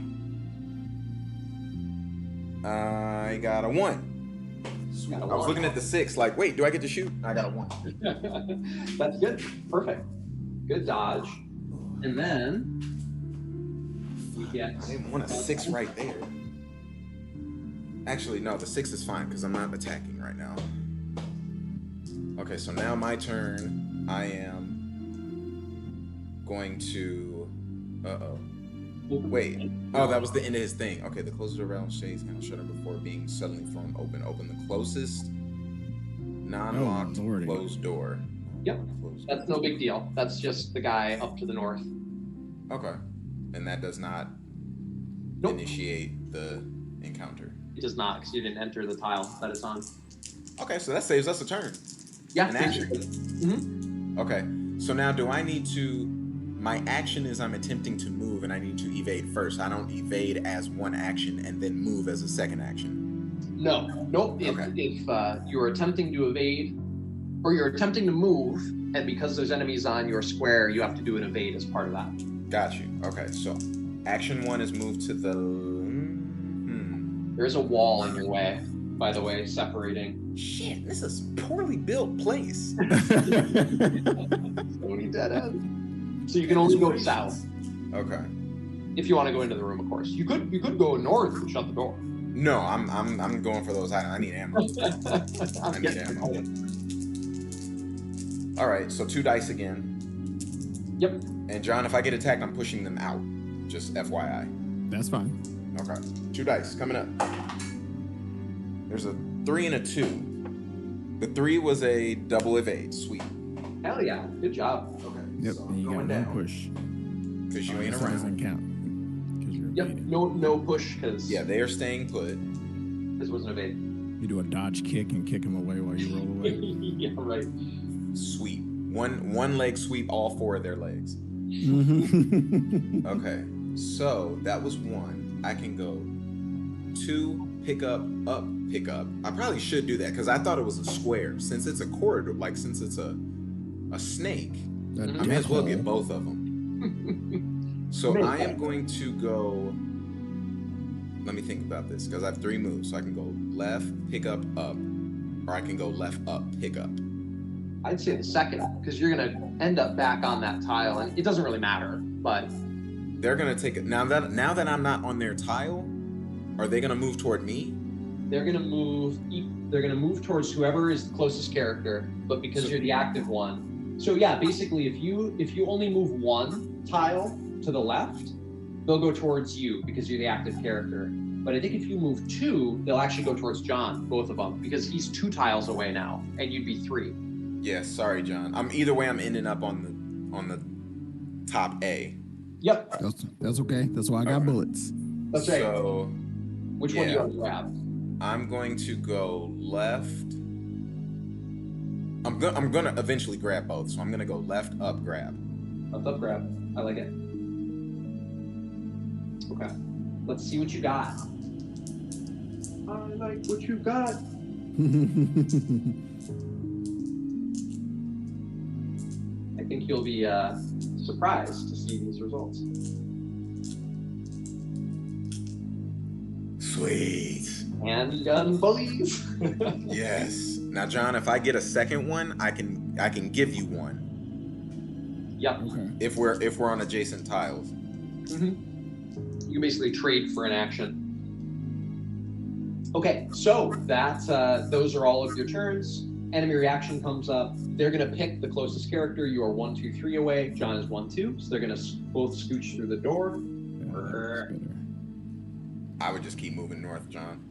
I got a 1. Sweet. Got a I was 1. looking at the 6, like, wait, do I get to shoot? I got a 1. That's good. Perfect. Good dodge. And then you get. I didn't want a 6 right there. Actually, no, the 6 is fine because I'm not attacking right now. Okay, so now my turn. I am going to. Wait. Oh, that was the end of his thing. Okay, the closest around shades handle shutter before being suddenly thrown open. Open the closest non-locked Oh, lordy. closed door. Yep. Closed That's door. no big deal. That's just the guy up to the north. Okay. And that does not Nope. initiate the encounter. It does not, because you didn't enter the tile that it's on. Okay, so that saves us a turn. Yeah. An action. Mm-hmm. Okay, so now do I need to... My action is I'm attempting to move and I need to evade first. I don't evade as one action and then move as a second action. No. Nope. Okay. If you're attempting to evade, or you're attempting to move, and because there's enemies on your square, you have to do an evade as part of that. Got you. Okay, so action 1 is move to the... There's a wall in your way, by the way, separating. Shit, this is poorly built place. Stony dead end. So you can only go south Okay. if you want to go into the room, of course. You could go north and shut the door. No, I'm going for those. I need ammo. I'm need getting ammo. it. All right, so 2 dice again. Yep. And John, if I get attacked, I'm pushing them out. Just FYI. That's fine. Okay. 2 dice coming up. There's a 3 and a 2. The 3 was a double evade. Sweet. Hell yeah. Good job. Okay. Yep, So and you got going one down push. because you ain't That doesn't around. count. Because you're Yep. evading. No push because Yeah, they are staying put. this wasn't evade. You do a dodge kick and kick him away while you roll away. Yeah, right. Sweep. One leg sweep all 4 of their legs. Mhm. Okay. So that was 1. I can go 2, pick up, pick up. I probably should do that because I thought it was a square. Since it's a corridor, like since it's a snake, A I may death as well hole. get both of them. So I am going to go. Let me think about this because I have 3 moves. So I can go left, pick up, or I can go left, up, pick up. I'd say the second because you're gonna end up back on that tile, and it doesn't really matter. But They're gonna take it now that I'm not on their tile. Are they gonna move toward me? they're gonna move. They're gonna move towards whoever is the closest character. But because So- you're the active one, so yeah, basically, if you only move 1 tile to the left, they'll go towards you because you're the active character. But I think if you move 2, they'll actually go towards John, both of them, because he's 2 tiles away now, and you'd be 3. Yeah, sorry, John. Either way. I'm ending up on the top A. Yep, That's okay. That's why I got Okay. bullets. that's right. So Which one do you yeah. want to grab? I'm going to go left. I'm gonna eventually grab both. So I'm gonna go left, up, grab. Up, grab. I like it. Okay. Let's see what you got. I like what you got. I think you'll be surprised to see these results. Sweet. Handgun bullies. Yes. Now, John, if I get a second one, I can give you one Yep. Okay. if we're on adjacent tiles. You can basically trade for an action. Okay, so that's those are all of your turns. Enemy reaction comes up. They're gonna pick the closest character. You are 1, 2, 3 away. John is 1, 2. So they're gonna both scooch through the door. Yeah, that's better. I would just keep moving north, John.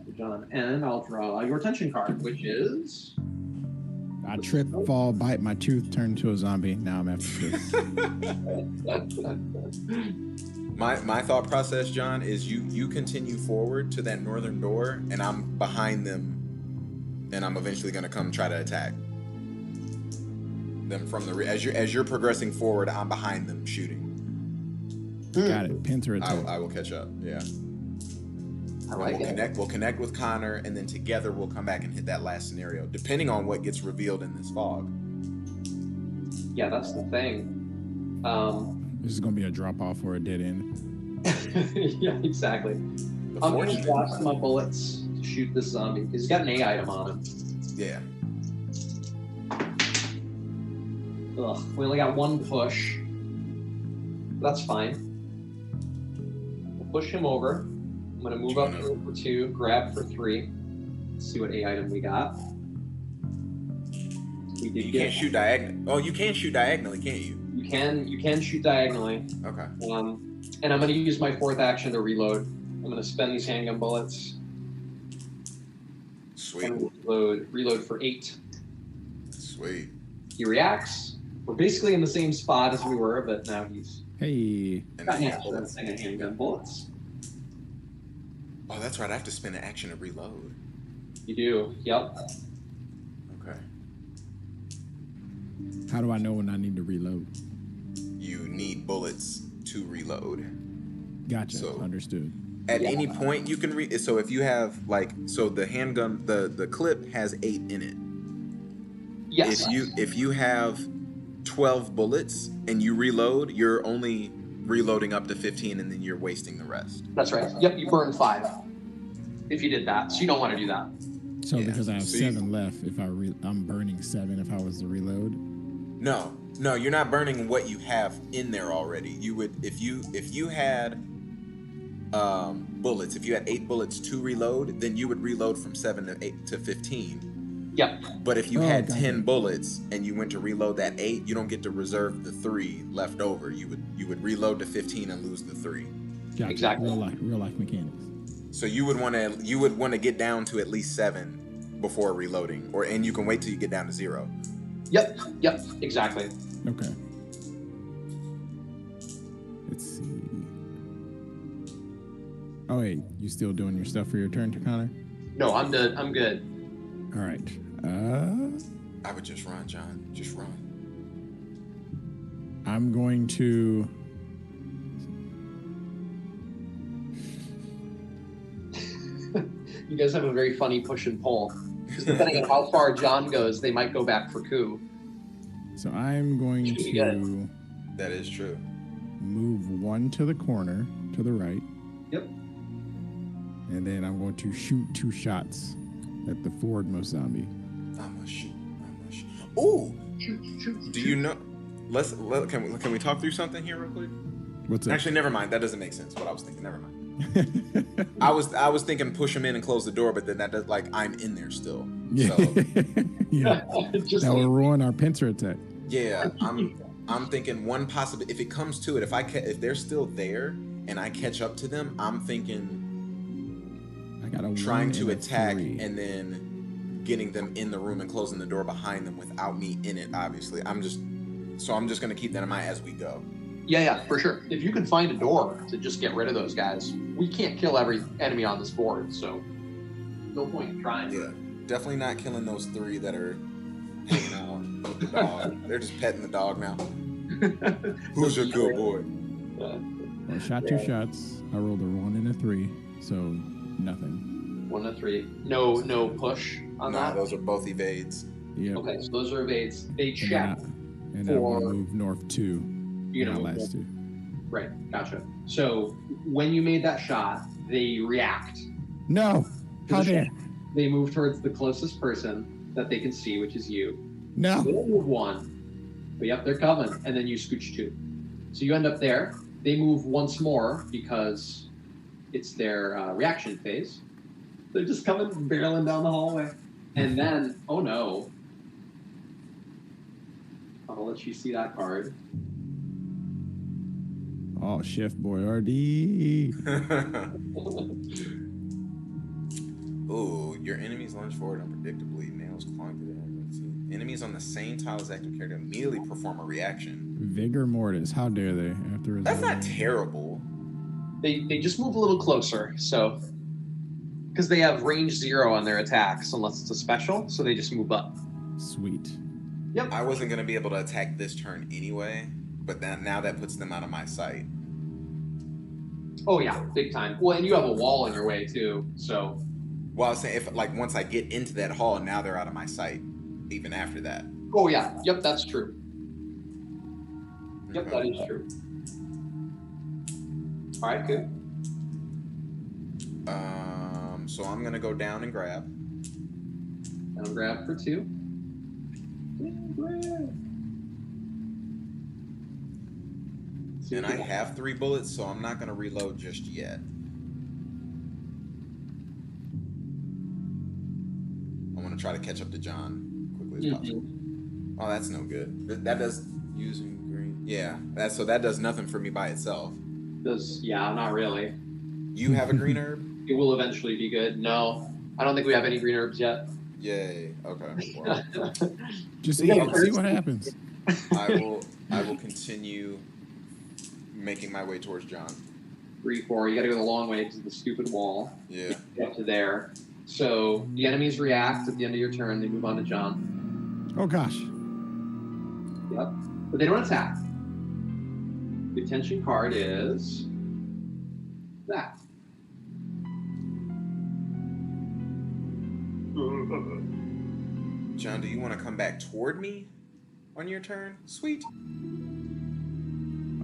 For John, and I'll draw your tension card, which is I trip, fall, bite my tooth, turn into a zombie. Now I'm after this. My thought process, John, is you continue forward to that northern door, and I'm behind them, and I'm eventually gonna come try to attack them from the as you're progressing forward. I'm behind them shooting. Got it. Pincer attack. I will catch up. Yeah. I like it. We'll connect with Connor, and then together we'll come back and hit that last scenario, depending on what gets revealed in this fog. Yeah, that's the thing. This is gonna be a drop off or a dead end. Yeah, exactly. The I'm gonna fortunate- draw some of my bullets to shoot this zombie because he's got an A item on him. Yeah. Ugh, we only got 1 push. That's fine. We'll push him over. I'm gonna move up here for 2, grab for 3. Let's see what A item we got. We did You get. can't shoot diagonal. Oh, you can shoot diagonally, can't you? You can shoot diagonally. Okay. And I'm gonna use my 4th action to reload. I'm gonna spend these handgun bullets. Sweet. And reload for 8. Sweet. He reacts. We're basically in the same spot as we were, but now he's Hey. And got then- handgun bullets. Oh, that's right. I have to spend an action to reload. You do. Yep. Okay. How do I know when I need to reload? You need bullets to reload. Gotcha. So- Understood. At Yeah. any point, you can so if you have so the handgun, the clip has 8 in it. Yes. If you have 12 bullets and you reload, you're only reloading up to 15, and then you're wasting the rest. That's right. Yep. You burn 5 if you did that. So you don't want to do that. So Yeah. because I have So you- 7 left, if I'm burning 7 if I was to reload. No, you're not burning what you have in there already. You would if you had bullets. If you had 8 bullets to reload, then you would reload from 7 to 8 to 15. Yep. But if you Oh, had gotcha. 10 bullets and you went to reload that 8, you don't get to reserve the 3 left over. You would reload to 15 and lose the 3. Gotcha. Exactly. Real life mechanics. So you would want to get down to at least 7 before reloading, and you can wait till you get down to 0. Yep, exactly. Okay. Let's see. Oh wait, you still doing your stuff for your turn, Connor? No, I'm good. All right. I would just run, John. Just run. I'm going to. You guys have a very funny push and pull. Because depending on how far John goes, they might go back for coup. So I'm going Should be to good. That is true. move 1 to the corner to the right. Yep. And then I'm going to shoot 2 shots at the forwardmost zombie. I'm gonna shoot. Ooh. Shoot. Do you know? Can we talk through something here real quick? What's up? Actually, never mind. That doesn't make sense. What I was thinking. Never mind. I was thinking push him in and close the door, but then that does, like, I'm in there still. Yeah. So Yeah. Just That will ruin our pincer attack. yeah, I'm thinking one possible. If it comes to it, if they're still there and I catch up to them, I'm thinking I got a trying 1 to and a attack 3. and then getting them in the room and closing the door behind them without me in it. Obviously, I'm just gonna keep that in mind as we go. Yeah, for sure. If you can find a door to just get rid of those guys, we can't kill every enemy on this board, so no point in trying. Yeah, definitely not killing those 3 that are hanging out with the dog. They're just petting the dog now. Who's your good boy? Well, shot 2 shots. I rolled a 1 and a 3, so nothing. 1 to 3. No push on Nah, that. those are both evades. Yep. Okay, so those are evades. They And check. then I will move north 2. You my know, last 2. right? Gotcha. So when you made that shot, they react. No! How dare! They move towards the closest person that they can see, which is you. No! They move 1, but yep, they're coming, and then you scooch 2. So you end up there. They move once more because it's their reaction phase. They're just coming, barreling down the hallway. And then, oh no. I'll let you see that card. Oh, Chef Boyardee. Ooh, your enemies lunge forward unpredictably. Nails clawing through the air. Enemies on the same tile as active character immediately perform a reaction. Vigor Mortis. How dare they? After That's not terrible. They just move a little closer, so because they have range 0 on their attacks unless it's a special, so they just move up. Sweet. Yep. I wasn't gonna be able to attack this turn anyway, but now that puts them out of my sight. Oh yeah, big time. Well, and you have a wall in your way too, so. Well, I was saying if once I get into that hall, now they're out of my sight. Even after that. Oh yeah, yep, that's true. Yep, that Okay. is true. All right, good. So I'm gonna go down and grab. And I'll grab for 2. And I have 3 bullets, so I'm not gonna reload just yet. I want to try to catch up to John quickly as possible. Oh, that's no good. That does using green. Yeah, that does nothing for me by itself. Yeah, not really. You have a green herb? It will eventually be good. No, I don't think we have any green herbs yet. Yay. Okay. Well, Just Yeah, eat it. okay. See what happens. I will continue making my way towards John. 3, 4. You got to go the long way to the stupid wall. Yeah. Get to there. So the enemies react at the end of your turn. They move on to John. Oh gosh. Yep. But they don't attack. The attention card is that. John, do you want to come back toward me on your turn? Sweet.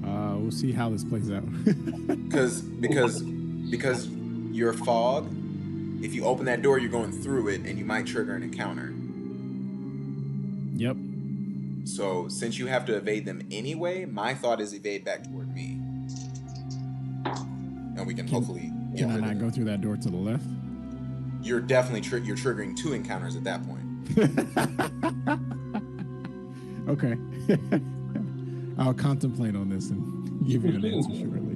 We'll see how this plays out. Because your fog, if you open that door, you're going through it, and you might trigger an encounter. Yep. So since you have to evade them anyway, my thought is evade back toward me, and we can hopefully get Can I rid of not them. go through that door to the left? You're definitely you're triggering 2 encounters at that point. Okay. I'll contemplate on this and give you an answer shortly.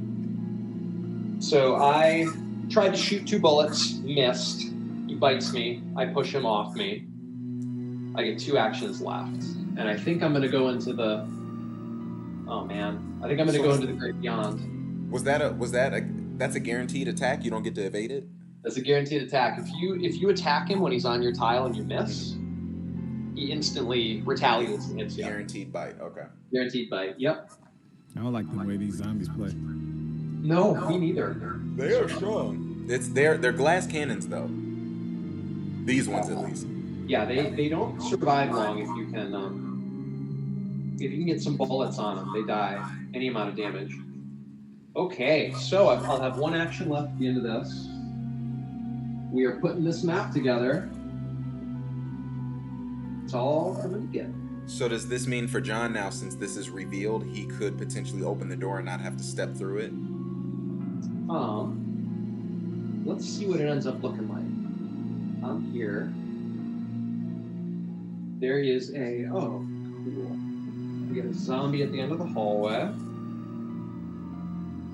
So I tried to shoot 2 bullets, missed. He bites me. I push him off me. I get 2 actions left. And I think I'm going to go into the... Oh, man. I think I'm going to go into the Great Beyond. That's a guaranteed attack? You don't get to evade it? That's a guaranteed attack. If you attack him when he's on your tile and you miss, he instantly retaliates and hits you. Guaranteed bite, okay. Guaranteed bite, yep. I don't like the way these zombies play. No, me neither. They are strong. They're glass cannons though. These ones at least. Yeah, they don't survive long if you can get some bullets on them. They die any amount of damage. Okay, so I'll have 1 action left at the end of this. We are putting this map together. It's all coming together. So does this mean for John now, since this is revealed, he could potentially open the door and not have to step through it? Let's see what it ends up looking like. I'm here. There is cool. We got a zombie at the end of the hallway.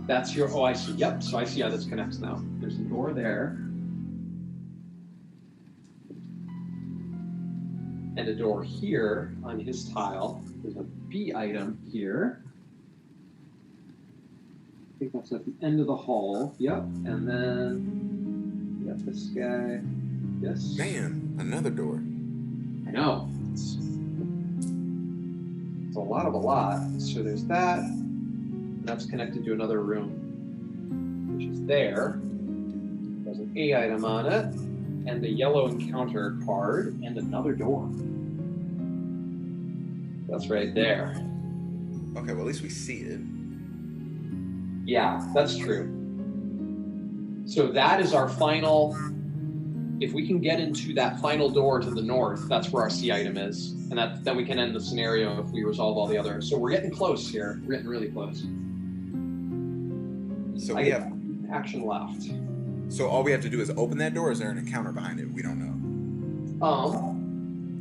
That's your, I see, yep, so I see how this connects now. There's a door there. And a door here on his tile. There's a B item here. I think that's at the end of the hall. Yep. And then we got this guy. Yes. Man, another door. I know. It's a lot of a lot. So there's that. And that's connected to another room, which is there. There's an A item on it. And the yellow encounter card, and another door. That's right there. Okay, well at least we see it. Yeah, that's true. So that is our final, if we can get into that final door to the north, that's where our C item is. And then we can end the scenario if we resolve all the others. So we're getting close here. We're getting really close. So we have action left. So all we have to do is open that door, or is there an encounter behind it? We don't know.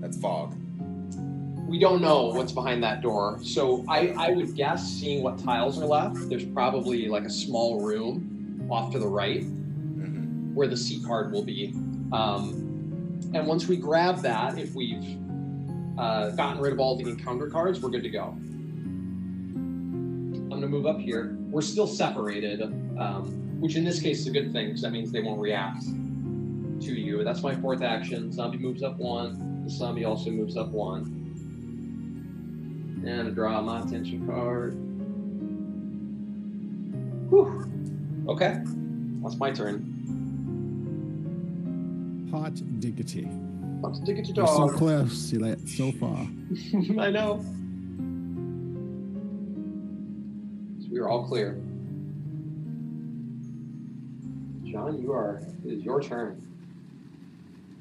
That's fog. We don't know what's behind that door. So I would guess, seeing what tiles are left, there's probably like a small room off to the right where the C card will be. And once we grab that, if we've gotten rid of all the encounter cards, we're good to go. I'm gonna move up here. We're still separated, which in this case is a good thing, because that means they won't react to you. That's my 4th action. Zombie moves up 1. The zombie also moves up 1. And I draw my attention card. Whew. Okay, that's my turn. Hot diggity. Hot diggity You're so dog. close, yet so far. I know. So we are all clear. John, it is your turn.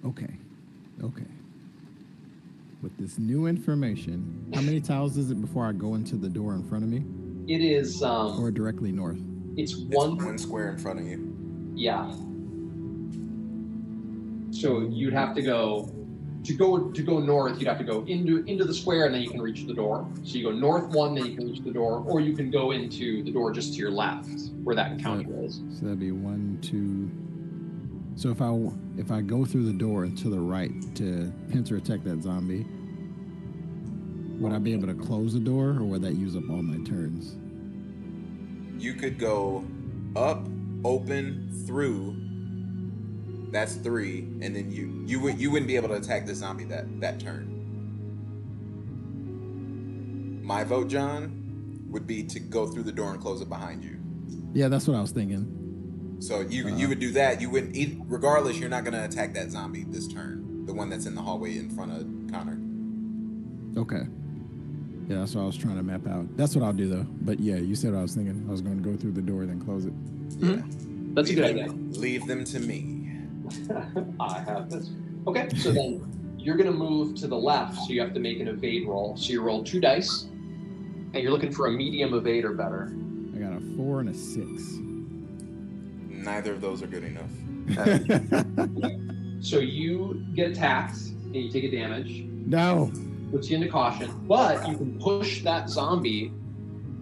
Okay. With this new information, how many tiles is it before I go into the door in front of me? It is or directly north? It's It's one. 1 square in front of you. Yeah. So you'd have to go north. You'd have to go into the square, and then you can reach the door. So you go north 1, then you can reach the door, or you can go into the door just to your left, where that encounter is. So that'd be 1, 2. So if I go through the door and to the right to pincer attack that zombie, would I be able to close the door, or would that use up all my turns? You could go up, open, through. That's 3, and then you wouldn't be able to attack the zombie that turn. My vote, John, would be to go through the door and close it behind you. Yeah, that's what I was thinking. So you would do that. You wouldn't, regardless. You're not going to attack that zombie this turn. The one that's in the hallway in front of Connor. Okay. Yeah, that's what I was trying to map out. That's what I'll do though. But yeah, you said what I was thinking. I was going to go through the door then close it. Yeah. That's a good idea. Leave them to me. I have this. Okay, so then you're going to move to the left, so you have to make an evade roll. So you roll 2 dice, and you're looking for a medium evade or better. I got a 4 and a 6. Neither of those are good enough. So you get attacked, and you take a damage. No. Puts you into caution, but you can push that zombie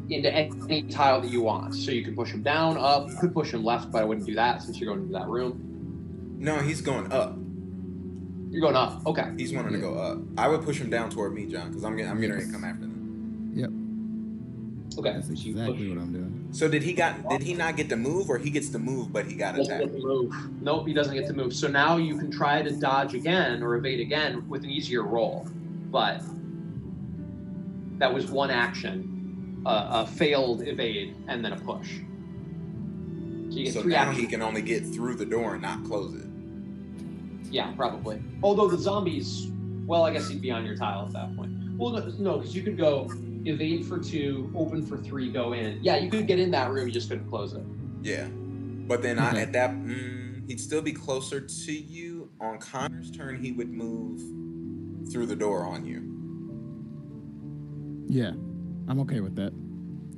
into any tile that you want. So you can push him down, up. You could push him left, but I wouldn't do that since you're going into that room. No, he's going up. You're going up. Okay. He's wanting to go up. I would push him down toward me, John, because I'm getting ready to come after them. Yep. Okay. That's exactly what I'm doing. So did he not get to move, or he gets to move but he got attacked? Doesn't get to move. Nope, he doesn't get to move. So now you can try to dodge again or evade again with an easier roll, but that was one action, a failed evade, and then a push. So you get So 3 now actions. he can only get through the door and not close it. Yeah, probably. Although the zombies, well, I guess he'd be on your tile at that point. Well, no, because you could go evade for 2, open for 3, go in. Yeah, you could get in that room, you just couldn't close it. Yeah, but then at that, he'd still be closer to you. On Connor's turn, he would move through the door on you. Yeah, I'm okay with that.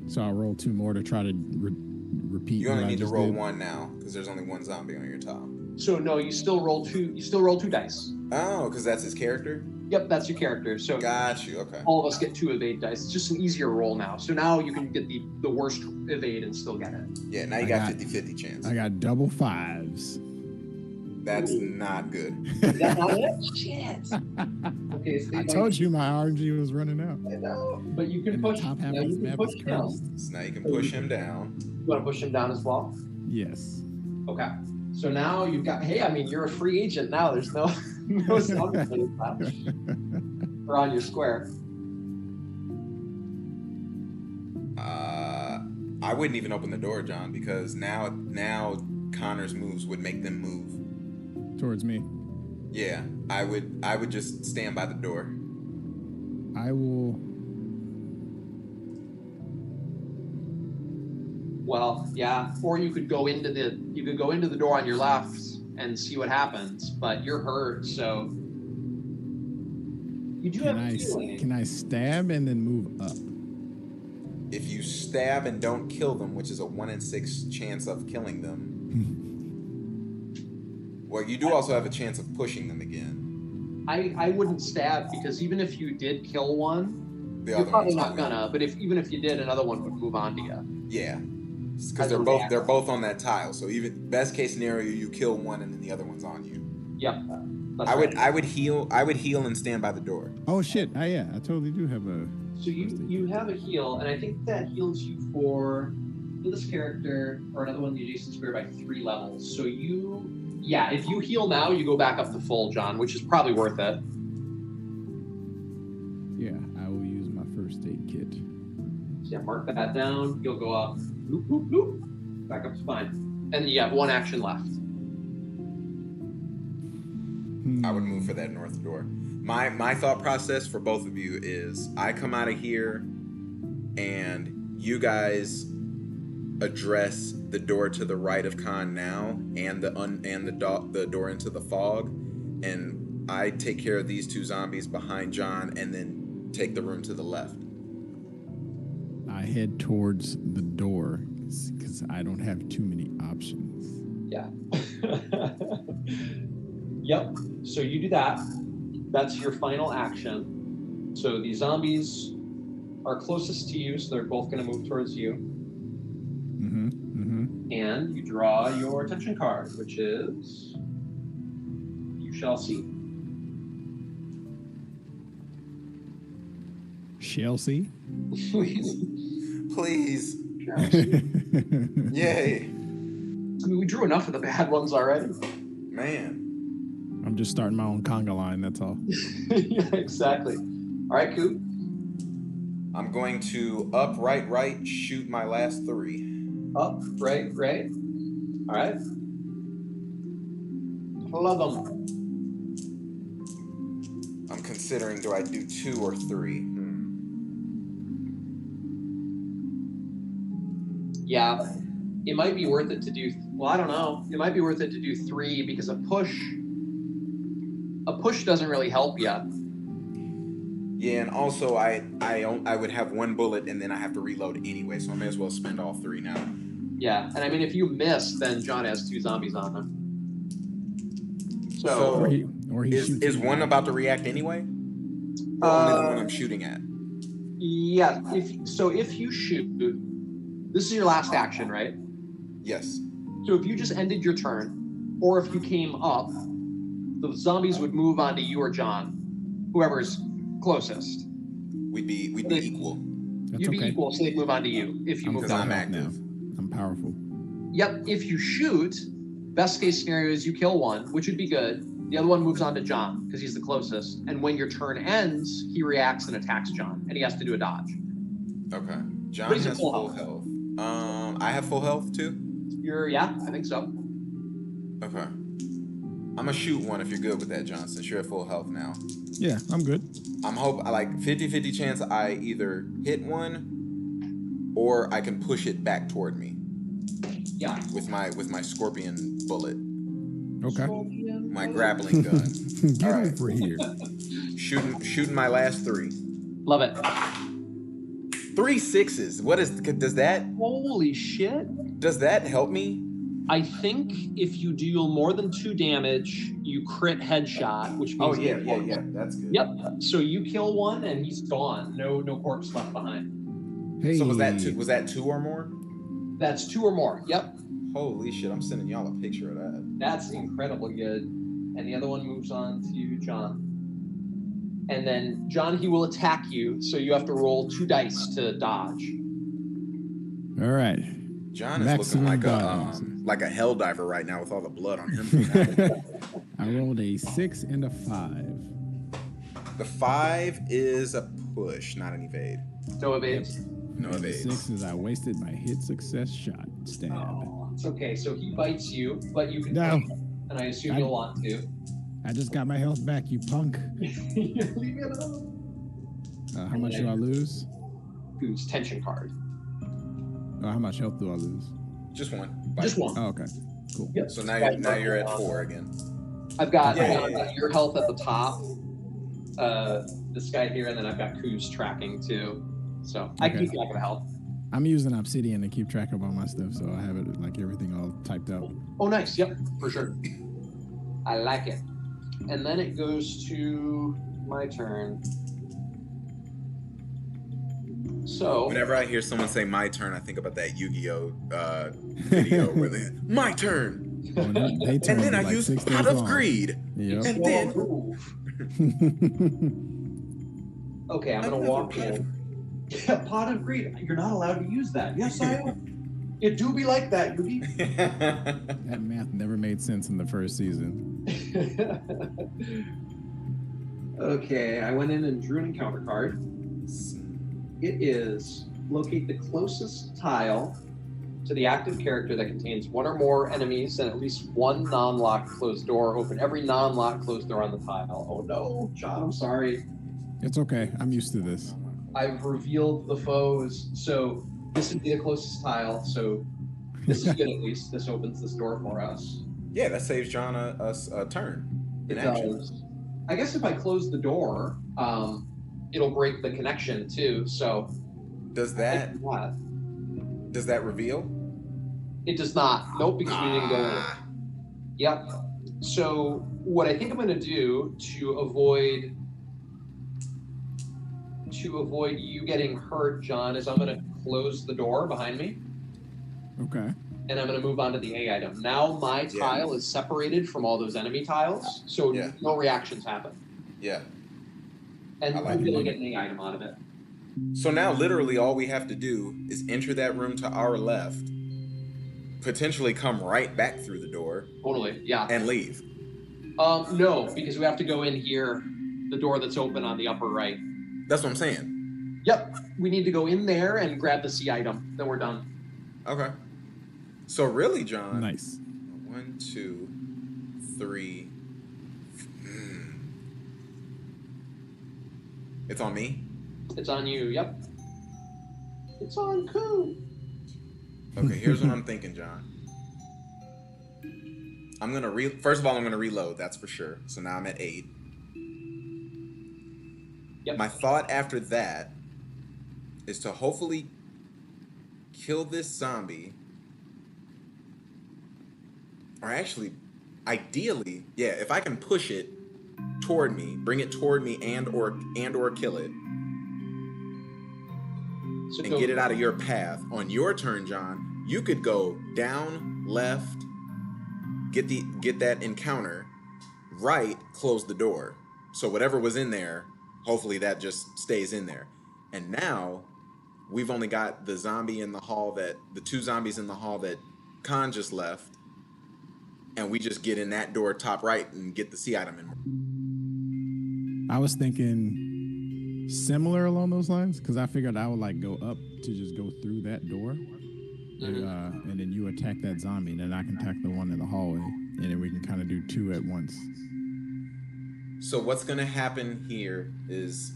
So I'll roll 2 more to try to repeat. You only what I need to just roll did. 1 now because there's only 1 zombie on your tile. So no, you still roll 2. You still roll 2 dice. Oh, because that's his character? Yep, that's your character. So Got you, okay. all of us get 2 evade dice. It's just an easier roll now. So now you can get the worst evade and still get it. Yeah, now you I got got- 50-50 chance. I got double 5s. That's not good. Is that not it? Shit. Okay, so I told you my RNG was running out. I know, but you can And the push. top half Now of you this can map push is down. cursed. So now you can push him down. You want to push him down as well? Yes. Okay. So now you've got. Hey, I mean, you're a free agent now. There's no zombies on that or on your square. I wouldn't even open the door, John, because now Connor's moves would make them move. Towards me. Yeah, I would just stand by the door. I will. Well, yeah. Or you could go into the door on your left and see what happens. But you're hurt, so you do have a feeling. Can I stab and then move up? If you stab and don't kill them, which is a 1 in 6 chance of killing them, well, you do also have a chance of pushing them again. I wouldn't stab because even if you did kill one, The you're other probably one's not gonna. But even if you did, another one would move on to you. Yeah, because As a they're reaction. both on that tile. So even best case scenario, you kill one and then the other one's on you. Yep. That's I right. would heal and stand by the door. Oh shit! Yeah, I totally do have a. So you have a heal, and I think that heals you for this character or another one of the adjacent square by 3 levels. So if you heal now, you go back up to full, John, which is probably worth it. Yeah, I will use my first aid kit. So yeah, mark that down. You'll go up, boop, boop, boop, back up to fine. And you have 1 action left. I would move for that north door. My thought process for both of you is I come out of here and you guys address the door to the right of Khan now and the door into the fog, and I take care of these 2 zombies behind John and then take the room to the left. I head towards the door because I don't have too many options. Yeah. Yep. So you do that. That's your final action. So the zombies are closest to you, so they're both going to move towards you. And you draw your attention card, which is You Shall See. Chelsea. Please. Please. Yay. I mean, we drew enough of the bad ones already. Man. I'm just starting my own conga line. That's all. Yeah, exactly. All right, Coop. I'm going to up, right, shoot my last 3. Up, right. All right. Love them. I'm considering, do I do 2 or 3? Yeah, it might be worth it to do. Well, I don't know. It might be worth it to do 3 because a push doesn't really help you. Yeah, and also I would have 1 bullet and then I have to reload anyway, so I may as well spend all 3 now. Yeah, and I mean, if you miss, then John has 2 zombies on him. Or he is shoots one about to react anyway? Or only the one I'm shooting at? Yeah. If you shoot, this is your last action, right? Yes. So if you just ended your turn, or if you came up, the zombies would move on to you or John, whoever's closest. We'd be equal. That's You'd be okay. equal, so they'd move on to you if you I'm moved Because on. I'm health now. active. I'm powerful. Yep. If you shoot, best case scenario is you kill one, which would be good. The other one moves on to John because he's the closest. And when your turn ends, he reacts and attacks John, and he has to do a dodge. Okay. John But he's at has full full health. health. I have full health too. Yeah, I think so. Okay. I'm gonna shoot one if you're good with that, John, since you're at full health now. Yeah, I'm good. I'm like 50-50 chance I either hit one or I can push it back toward me Yeah. with my scorpion bullet, Okay. my grappling gun. Get All right. over here. Shooting my last 3. Love it. 3 6s. Does that Holy shit. help me? I think if you deal more than 2 damage, you crit headshot, which means That's good. Yep. So you kill one and he's gone. No corpse left behind. Hey. So was that 2 or more? That's 2 or more. Yep. Holy shit! I'm sending y'all a picture of that. That's incredibly good. And the other one moves on to John. And then John, he will attack you, so you have to roll 2 dice to dodge. All right. John is Maximum looking dodge. like a hell diver right now with all the blood on him. I rolled a 6 and a 5. The 5 is a push, not an evade. No evades. No And the evades. 6 is I wasted my hit success shot stab. Oh, it's okay. So he bites you, but you can No. push, and I assume you'll want to. I just got my health back, you punk. Leave me alone. How much do I lose? Who's tension card? How much health do I lose? Just one. Just one. Oh, okay. Cool. Yep. So now you're at 4 again. I've got Yeah. your health at the top. This guy here, and then I've got Kuz tracking too. So I can Okay. keep track of health. I'm using Obsidian to keep track of all my stuff, so I have it like everything all typed up. Oh, nice. Yep, for sure. I like it. And then it goes to my turn. So Whenever I hear someone say "my turn," I think about that Yu-Gi-Oh video where they "my turn," Well, they and turned then I like use 6 days Pot of long. Greed, Yep. and then okay, I'm gonna Another walk pot of in. Yeah, pot of greed. You're not allowed to use that. Yes, I am. It do be like that, Yugi. That math never made sense in the first season. Okay, I went in and drew an encounter card. It is locate the closest tile to the active character that contains 1 or more enemies and at least 1 non-locked closed door. Open every non-locked closed door on the tile. Oh no, John, I'm sorry. It's okay. I'm used to this. I've revealed the foes. So this would be the closest tile. So this is good at least. This opens this door for us. Yeah, that saves John a turn in It action. does. I guess if I close the door, it'll break the connection too. So Does that reveal? it does not. Nope, because we didn't go in. Ah. Yep. So what I think I'm going to do to avoid you getting hurt, John, is I'm going to close the door behind me, Okay. and I'm going to move on to the A item. Now my Yeah. tile is separated from all those enemy tiles, so Yeah. no reactions happen, Yeah. and I like we'll be able to it. get an A item out of it. So now, literally, all we have to do is enter that room to our left, potentially come right back through the door, Totally. Yeah. and leave. No, because we have to go in here, the door that's open on the upper right. That's what I'm saying. Yep. We need to go in there and grab the C item. Then we're done. Okay. So really, John. Nice. 1, 2, 3. It's on me. It's on you. Yep. It's on Koo. Okay, here's what I'm thinking, John. I'm gonna first of all, I'm gonna reload. That's for sure. So now I'm at 8. Yep. My thought after that is to hopefully kill this zombie, or actually, ideally, yeah, if I can push it toward me, bring it toward me, and or kill it, So and get it out of your path. On your turn, John, you could go down, left, get that encounter, right, close the door. So whatever was in there, hopefully that just stays in there. And now we've only got the two zombies in the hall that Khan just left, and we just get in that door top right and get the C item in. I was thinking similar along those lines because I figured I would like go up to just go through that door, and then you attack that zombie, and then I can attack the one in the hallway, and then we can kind of do two at once. So what's gonna happen here is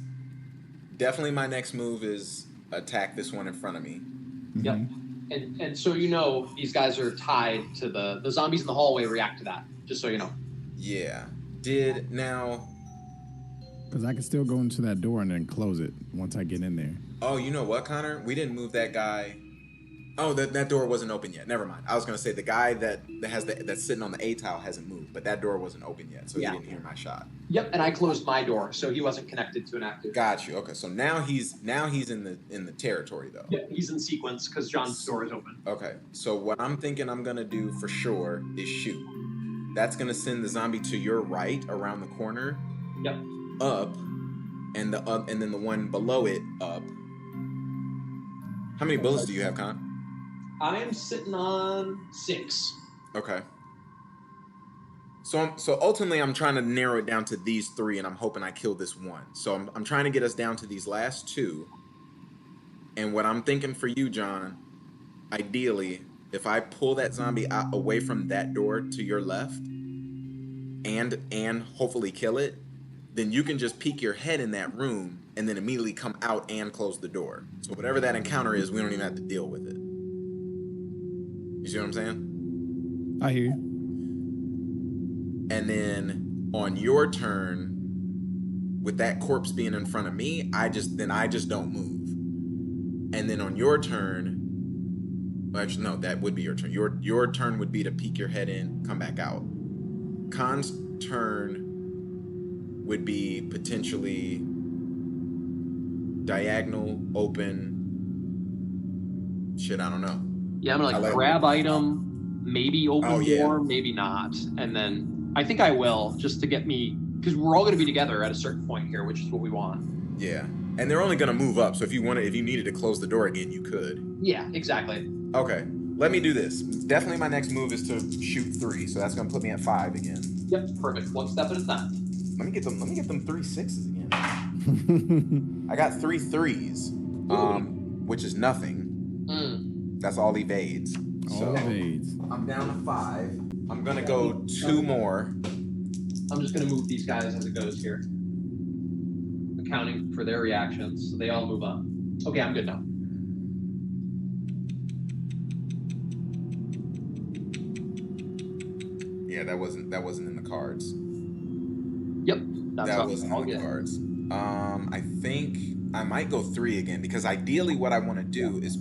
definitely my next move is attack this one in front of me. Yep. And so these guys are tied to the zombies in the hallway react to that, just so you know. Yeah. Because I can still go into that door and then close it once I get in there. Oh, you know what, Connor? We didn't move that guy. Oh, that door wasn't open yet. Never mind. I was gonna say the guy that's sitting on the A tile hasn't moved, but that door wasn't open yet, so he didn't hear my shot. Yep, and I closed my door, so he wasn't connected to an active. Got you. Okay, so now he's in the territory though. Yeah, he's in sequence because John's door is open. Okay, so what I'm thinking I'm gonna do for sure is shoot. That's gonna send the zombie to your right around the corner. Yep. Up, and then the one below it up. How many bullets do you have, Con? I am sitting on 6. Okay. So ultimately, I'm trying to narrow it down to these 3, and I'm hoping I kill this one. So I'm trying to get us down to these last 2. And what I'm thinking for you, John, ideally, if I pull that zombie away from that door to your left, and hopefully kill it, then you can just peek your head in that room and then immediately come out and close the door. So whatever that encounter is, we don't even have to deal with it. You see what I'm saying? I hear you. And then on your turn, with that corpse being in front of me, I just don't move. And then on your turn, actually no, that would be your turn. Your turn would be to peek your head in, come back out. Khan's turn would be potentially diagonal, open. Shit, I don't know. Yeah, I'm gonna grab item, maybe open door, maybe not, and then I think I will just to get me, because we're all gonna be together at a certain point here, which is what we want. Yeah, and they're only gonna move up. So if you needed to close the door again, you could. Yeah, exactly. Okay, let me do this. Definitely, my next move is to shoot 3, so that's gonna put me at 5 again. Yep, perfect. One step at a time. Let me get them 3 6s again. I got 3 3s, which is nothing. That's all evades. All evades. I'm down to 5. I'm gonna go 2 more. I'm just gonna move these guys as it goes here, accounting for their reactions. So they all move up. Okay, I'm good now. Yeah, that wasn't in the cards. Yep, that wasn't in the cards. I think I might go 3 again because ideally, what I want to do is,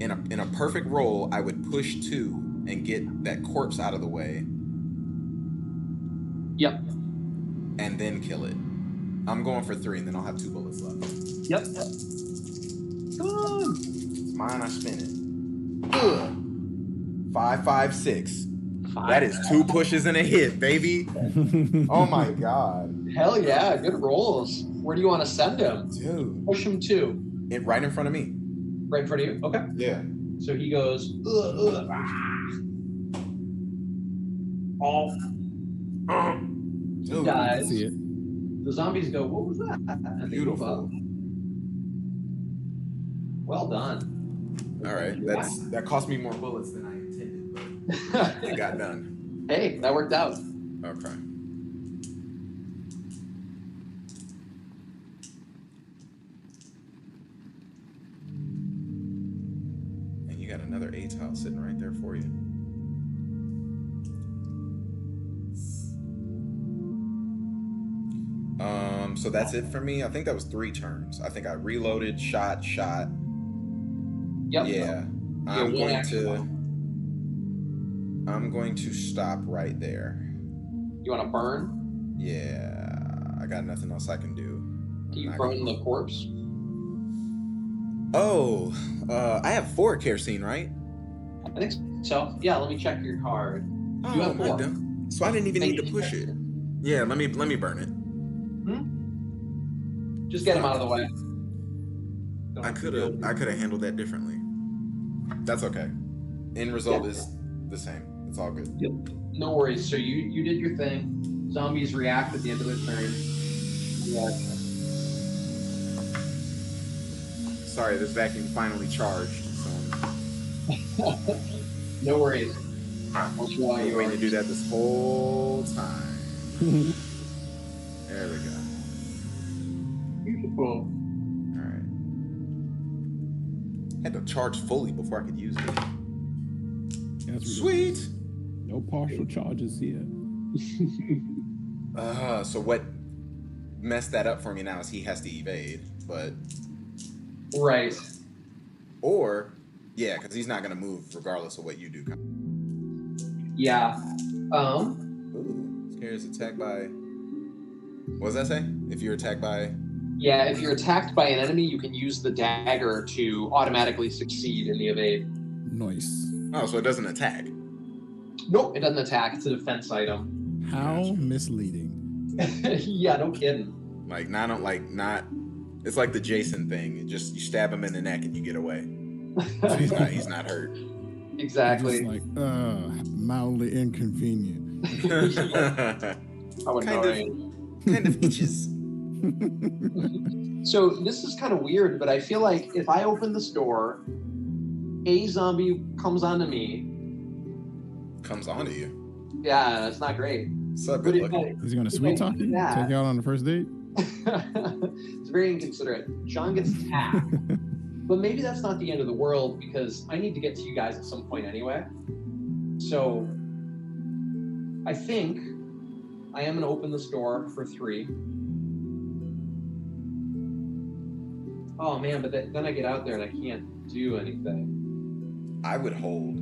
in a perfect roll, I would push 2 and get that corpse out of the way. Yep. And then kill it. I'm going for 3, and then I'll have 2 bullets left. Yep. Come on. It's mine. I spin it. Ugh. 5 5 6. 5. That is 2 pushes and a hit, baby. Oh my god. Hell yeah, good rolls. Where do you want to send him? Dude. Push him 2. Right in front of me. Right in front of you? Okay. Yeah. So he goes, ugh. Oh. Dude, dies. See it. The zombies go, what was that? And they move up. Beautiful. Well done. All right. That cost me more bullets than I intended, but it got done. Hey, that worked out. Okay. And you got another A-tile sitting right there for you. So that's it for me. I think that was 3 turns. I think I reloaded, shot. Yep. Yeah. I'm going to stop right there. You want to burn? Yeah. I got nothing else I can do. Do you burn the corpse? Oh, I have 4 kerosene, right? I think so. Yeah, let me check your card. Oh, You have my 4. dumb. So I didn't even need to push it. Yeah, let me burn it. Just get him out of the way. I could have handled that differently. That's okay. End result is the same. It's all good. Yep. No worries. So you did your thing. Zombies react at the end of their turn. Yeah. Sorry, this vacuum finally charged. So No worries. What's wrong? I was waiting to do that this whole time. There we go. Beautiful. All right. Had to charge fully before I could use it. That's Sweet. no partial charges here. So what messed that up for me now is he has to evade, but Right. or yeah, because he's not gonna move regardless of what you do. Yeah. Ooh, scares attacked by. What does that say? If you're attacked by. Yeah, if you're attacked by an enemy, you can use the dagger to automatically succeed in the evade. Nice. Oh, so it doesn't attack. Nope, it doesn't attack. It's a defense item. How misleading. Yeah, no kidding. Like not. It's like the Jason thing. It just you stab him in the neck and you get away. So he's not hurt. Exactly. Just like, mildly inconvenient. How annoying. kind of itches. So this is kind of weird, but I feel like if I open this door, a zombie comes onto me. Comes onto you. Yeah, that's not great. Suck But good if looking. I, Is he gonna sweet talk you? Yeah. Take you out on the first date? it's very inconsiderate. John gets attacked. But maybe that's not the end of the world because I need to get to you guys at some point anyway. So I think I am going to open this door for 3. Oh man, but then I get out there and I can't do anything. I would hold.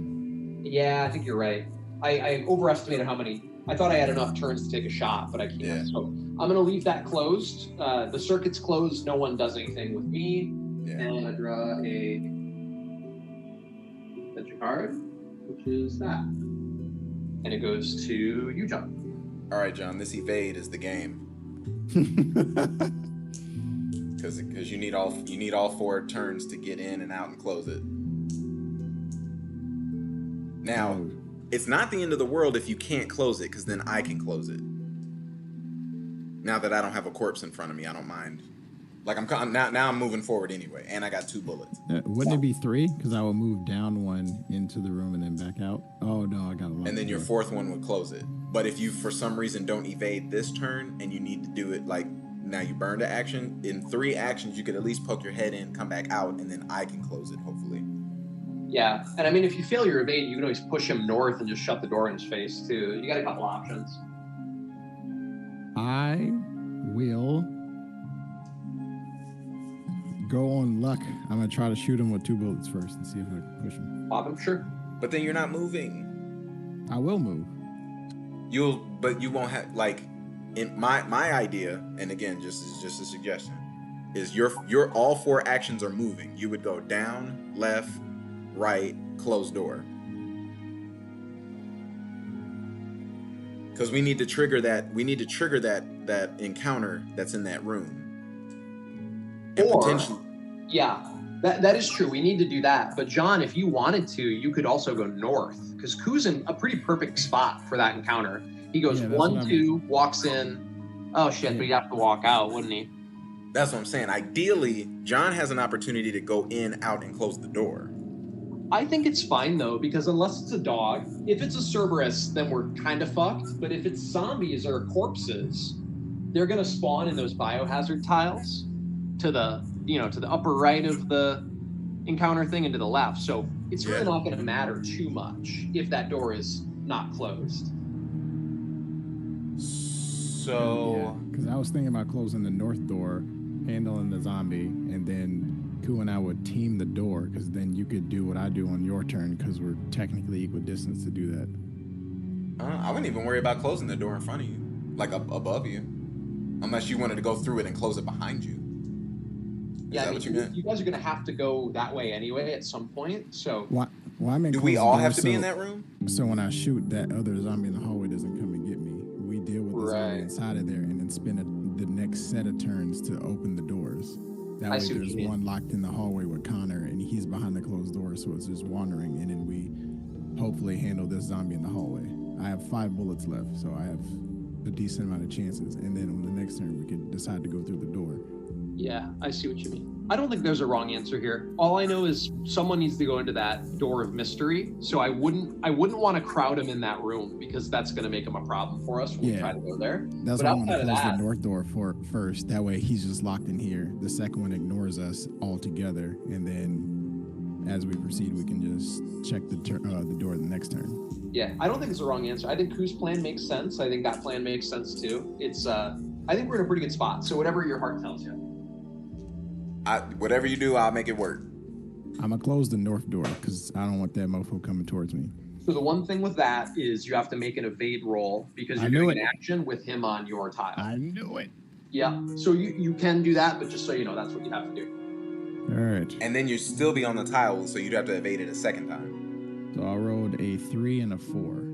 Yeah, I think you're right. I overestimated how many. I thought I had enough turns to take a shot, but I can't. Yeah. So I'm going to leave that closed. The circuit's closed. No one does anything with me. Yeah. And I draw a adventure card, which is that. And it goes to you, John. All right, John. This evade is the game because you need all 4 turns to get in and out and close it. Now, it's not the end of the world if you can't close it, because then I can close it. Now that I don't have a corpse in front of me, I don't mind. Like now I'm moving forward anyway, and I got 2 bullets. Wouldn't it be 3? Because I will move down 1 into the room and then back out. Oh no, I got a lot. And then your 4th one would close it. But if you for some reason don't evade this turn and you need to do it like now you burned an action, in 3 actions you could at least poke your head in, come back out, and then I can close it hopefully. Yeah, and I mean, if you fail your evade, you can always push him north and just shut the door in his face too. You got a couple options. I will go on luck. I'm gonna try to shoot him with 2 bullets first and see if I can push him. Pop him, sure. But then you're not moving. I will move. But you won't have like in my idea, and again, just a suggestion, is your all 4 actions are moving. You would go down, left, right, close door. Because we need to trigger that encounter that's in that room. And Or, potentially, yeah, that is true. We need to do that. But John, if you wanted to, you could also go north because Ku's in a pretty perfect spot for that encounter. He goes Yeah, that's 1, what I 2, walks in. Oh shit, but he'd have to walk out, wouldn't he? that's what I'm saying. Ideally, John has an opportunity to go in, out, and close the door. I think it's fine though, because unless it's a dog, if it's a Cerberus, then we're kind of fucked. But if it's zombies or corpses, they're gonna spawn in those biohazard tiles to the upper right of the encounter thing and to the left. So it's really not gonna matter too much if that door is not closed. So because I was thinking about closing the north door, handling the zombie, and then Ku and I would team the door because then you could do what I do on your turn because we're technically equidistant to do that. I wouldn't even worry about closing the door in front of you, like above you, unless you wanted to go through it and close it behind you. Yeah, that what you meant? you guys are gonna have to go that way anyway at some point. So Why? Why am I? Do we all have to be in that room? So when I shoot, that other zombie in the hallway doesn't come and get me. We deal with the zombie Right. inside of there, and then spin the next set of turns to open the doors. That I way, see what there's you mean. one locked in the hallway with Connor, and he's behind the closed door, so it's just wandering. And then we hopefully handle this zombie in the hallway. I have 5 bullets left, so I have a decent amount of chances. And then on the next turn, we can decide to go through the door. yeah, I see what you mean. I don't think there's a wrong answer here. All I know is someone needs to go into that door of mystery. So I wouldn't want to crowd him in that room because that's going to make him a problem for us when we Yeah. try to go there. That's But why I want to outside of close that- the north door first. That way, he's just locked in here. The second one ignores us altogether, and then as we proceed, we can just check the door the next turn. Yeah, I don't think it's the wrong answer. I think Koo's plan makes sense. I think that plan makes sense too. It's I think we're in a pretty good spot. So whatever your heart tells you. Whatever you do, I'll make it work. I'm gonna close the north door because I don't want that mofo coming towards me. So the one thing with that is you have to make an evade roll because I you're knew doing it. an action with him on your tile. I knew it. Yeah. So you can do that, but just so you know, that's what you have to do. All right. And then you'd still be on the tile, so you'd have to evade it a second time. So I rolled a 3 and a 4.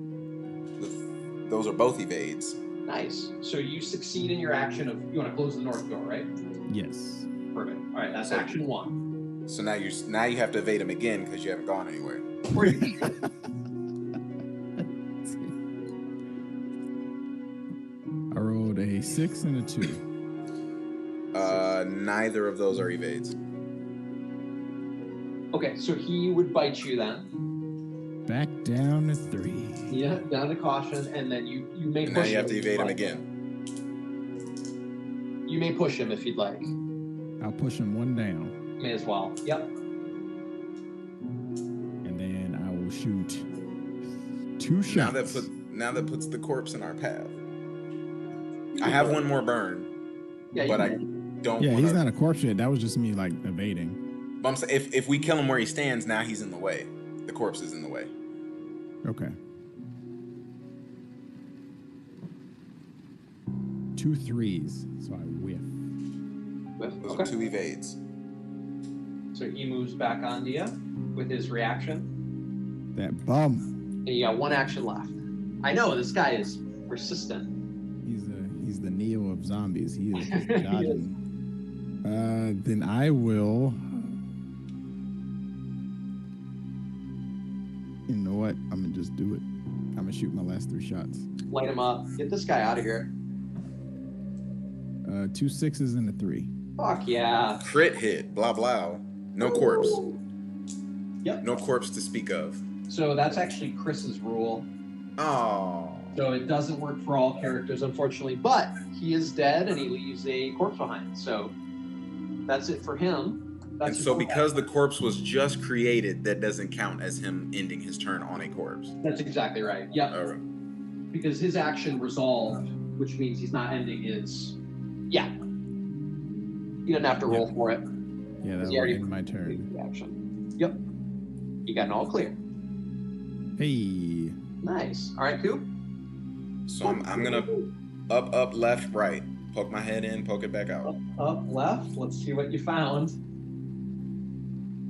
Those are both evades. Nice. So you succeed in your action of you want to close the north door, right? Yes. Perfect. All right, that's action 1. So now you have to evade them again because you haven't gone anywhere. Or you I rolled a 6 and a 2. Neither of those are evades. Okay, so he would bite you then. Back down to 3. Yeah, down to caution, and then you may And push now you have him to if evade you'd him like. again. You may push him if you'd like. I'll push him 1 down, May as well. Yep. and then I will shoot 2 shots. Now that puts the corpse in our path. I have one more burn, Yeah, but you I can. don't. Yeah, wanna, he's not a corpse yet. That was just me like evading. But I'm saying if we kill him where he stands, now he's in the way. The corpse is in the way. Okay. 2 3s, so I whiff. Those Okay. are 2 evades. So he moves back onto you with his reaction, That bum. and you got 1 action left. I know this guy is persistent. He's the Neo of zombies. He is just He is. dodging. Then I will. You know what? I'm gonna just do it. I'm gonna shoot my last 3 shots. Light him up. Get this guy out of here. 2 6s and a 3. Fuck yeah. Crit hit. Blah blah. No corpse. Yep. No corpse to speak of. So that's actually Chris's rule. Oh. So it doesn't work for all characters, unfortunately. But he is dead, and he leaves a corpse behind. So that's it for him. That's And his so whole because the corpse was just created, that doesn't count as him ending his turn on a corpse. That's exactly right. Yep. All right. Because his action resolved, which means he's not ending his. Yeah. He doesn't have to roll for it. Yeah, that He will already end my completed turn. the action. Yep. You got an all clear. Hey. Nice. All right, Coop. So I'm gonna up, left, right. Poke my head in, poke it back out. Up, left. Let's see what you found.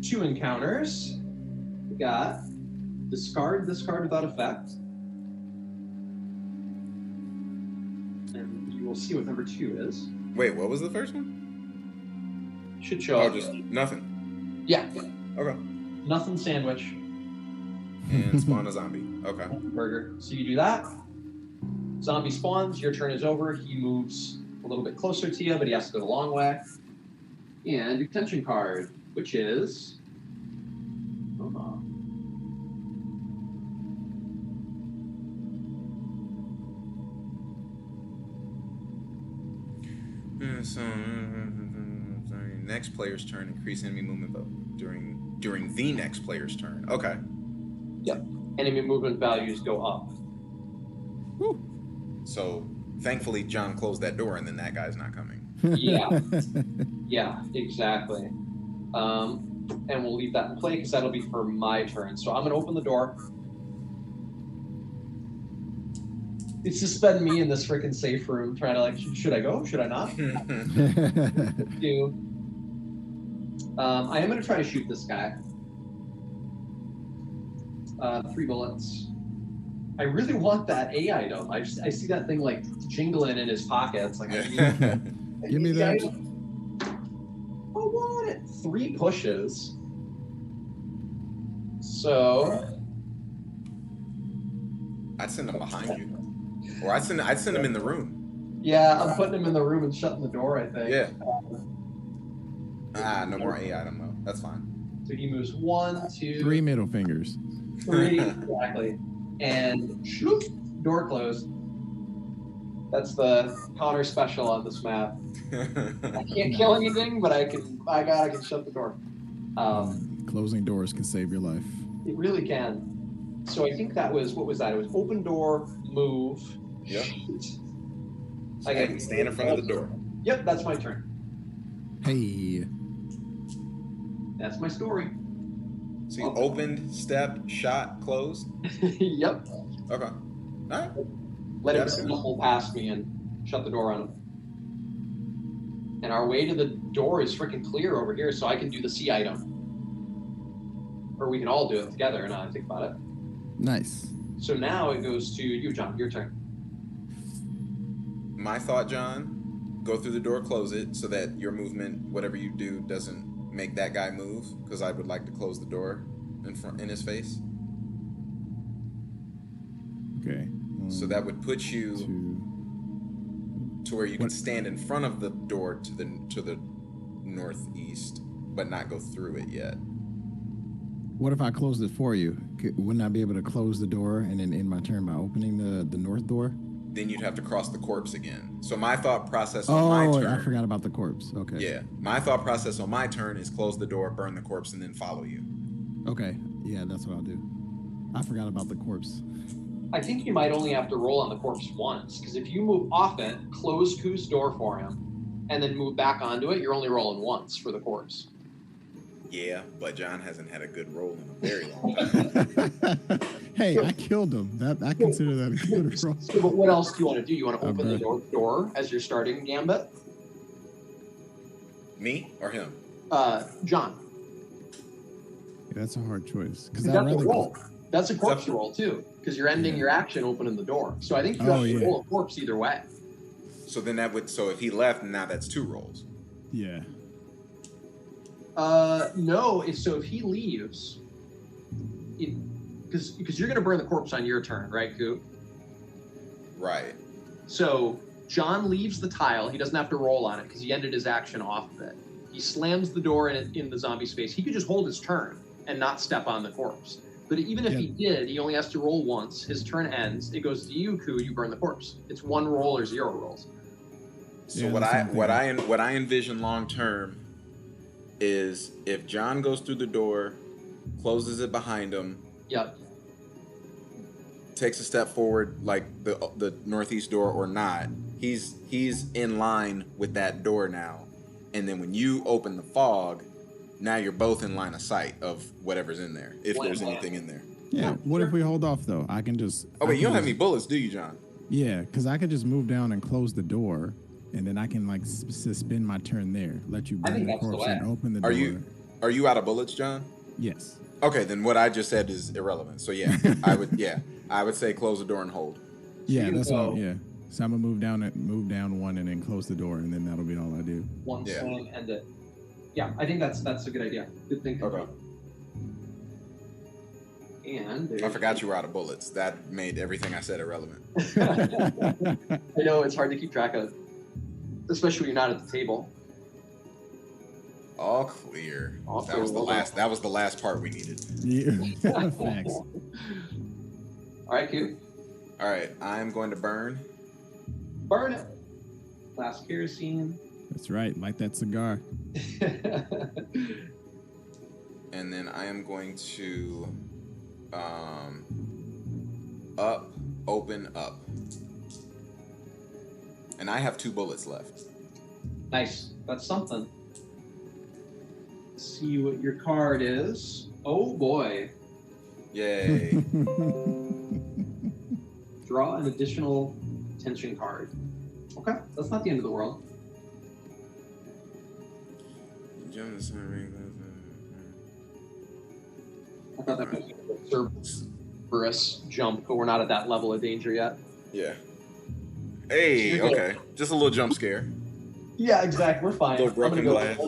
2 encounters. We got discard without effect. And you will see what number 2 is. Wait, what was the first one? Should show Oh, up. just nothing. Yeah. Okay. Nothing sandwich. And spawn a zombie. Okay. Burger. So you do that. Zombie spawns. Your turn is over. He moves a little bit closer to you, but he has to go the long way. And detention card, which is. So, next player's turn, increase enemy movement during the next player's turn. Okay. Enemy movement values go up. Woo. So thankfully John closed that door and then that guy's not coming. Yeah. Yeah, exactly. And we'll leave that in play because that'll be for my turn. So I'm going to open the door. It's suspend me in this freaking safe room, trying to like, should I go? Should I not? Do. I am going to try to shoot this guy. 3 bullets. I really want that A item. I see that thing like jingling in his pockets. Like, Yeah. Give me that. I want it. 3 pushes. So I'd send him behind you, or I'd send him in the room. yeah, I'm putting him in the room and shutting the door, I think. Yeah. No more A item though. That's fine. So he moves 1, 2, 3 middle fingers. 3, exactly. And shoot, door closed. That's the counter special on this map. I can't kill anything, but I can shut the door. Closing doors can save your life. It really can. So I think that was, what was that? It was open door, move, Yep. shoot. Stand in front of the door. Yep, that's my turn. Hey. That's my story. So you opened, stepped, shot, closed. Yep. Okay. All right. Let him That's good. stumble past me and shut the door on him. And our way to the door is freaking clear over here, so I can do the C item. Or we can all do it together, now I think about it. Nice. So now it goes to you, John. Your turn. My thought, John, go through the door, close it, so that your movement, whatever you do, doesn't make that guy move. Because I would like to close the door in his face. Okay. So that would put you 2. to where you can stand in front of the door to the northeast, but not go through it yet. What if I closed it for you? Wouldn't I be able to close the door and then end my turn by opening the north door? Then you'd have to cross the corpse again. So my thought process on my turn. I forgot about the corpse. Okay. Yeah, my thought process on my turn is close the door, burn the corpse, and then follow you. Okay. Yeah, that's what I'll do. I forgot about the corpse. I think you might only have to roll on the corpse once, because if you move off it, close Koo's door for him, and then move back onto it, you're only rolling once for the corpse. Yeah, but John hasn't had a good roll in a very long time. Hey, I killed him. I consider that a good roll. So, but what else do you want to do? You want to open Okay. the door as you're starting Gambit? Me or him? John. Yeah, that's a hard choice. Because That's I'd a rather roll. That's a corpse roll too, because you're ending your action opening the door. So I think you have to roll a corpse either way. So then so if he left, now that's 2 rolls. Yeah. No. So if he leaves, because you're going to burn the corpse on your turn, right, Koo? Right. So John leaves the tile. He doesn't have to roll on it because he ended his action off of it. He slams the door in the zombie space. He could just hold his turn and not step on the corpse. But even if he did, he only has to roll once. His turn ends. It goes to you, Koo. You burn the corpse. It's 1 roll or 0 rolls. So Yeah, what I envision long term is if John goes through the door, closes it behind him, Yep. takes a step forward like the northeast door or not, he's in line with that door now. And then when you open the fog, now you're both in line of sight of whatever's in there, if there's anything in there. Yeah. What if we hold off though? I can just. Oh wait, you don't have just- any bullets, do you, John? Yeah, because I could just move down and close the door, and then I can like suspend my turn there. Let you I burn think the that's the corpse way. and open the door. Are you out of bullets, John? Yes. Okay, then what I just said is irrelevant. So yeah, I would say close the door and hold. Yeah, you that's go- all. Yeah. So I'm gonna move down 1 and then close the door, and then that'll be all I do. One Yeah. swing, end it. Yeah, I think that's a good idea. Good thinking. Okay. And I forgot you were out of bullets. That made everything I said irrelevant. I know it's hard to keep track of, especially when you're not at the table. All clear. All That clear, was the well done. last. That was the last part we needed. Yeah. Facts. All right, Q. All right, I'm going to burn. Burn it. Last kerosene. That's right. Like that cigar. And then I am going to open up. And I have 2 bullets left. Nice. That's something. Let's see what your card is. Oh boy. Yay. Draw an additional tension card. Okay, that's not the end of the world. Jump to some ring, thought that was a Cerberus jump, but we're not at that level of danger yet. Yeah. Hey, okay. Just a little jump scare. Yeah, exactly. We're fine. Little broken glass.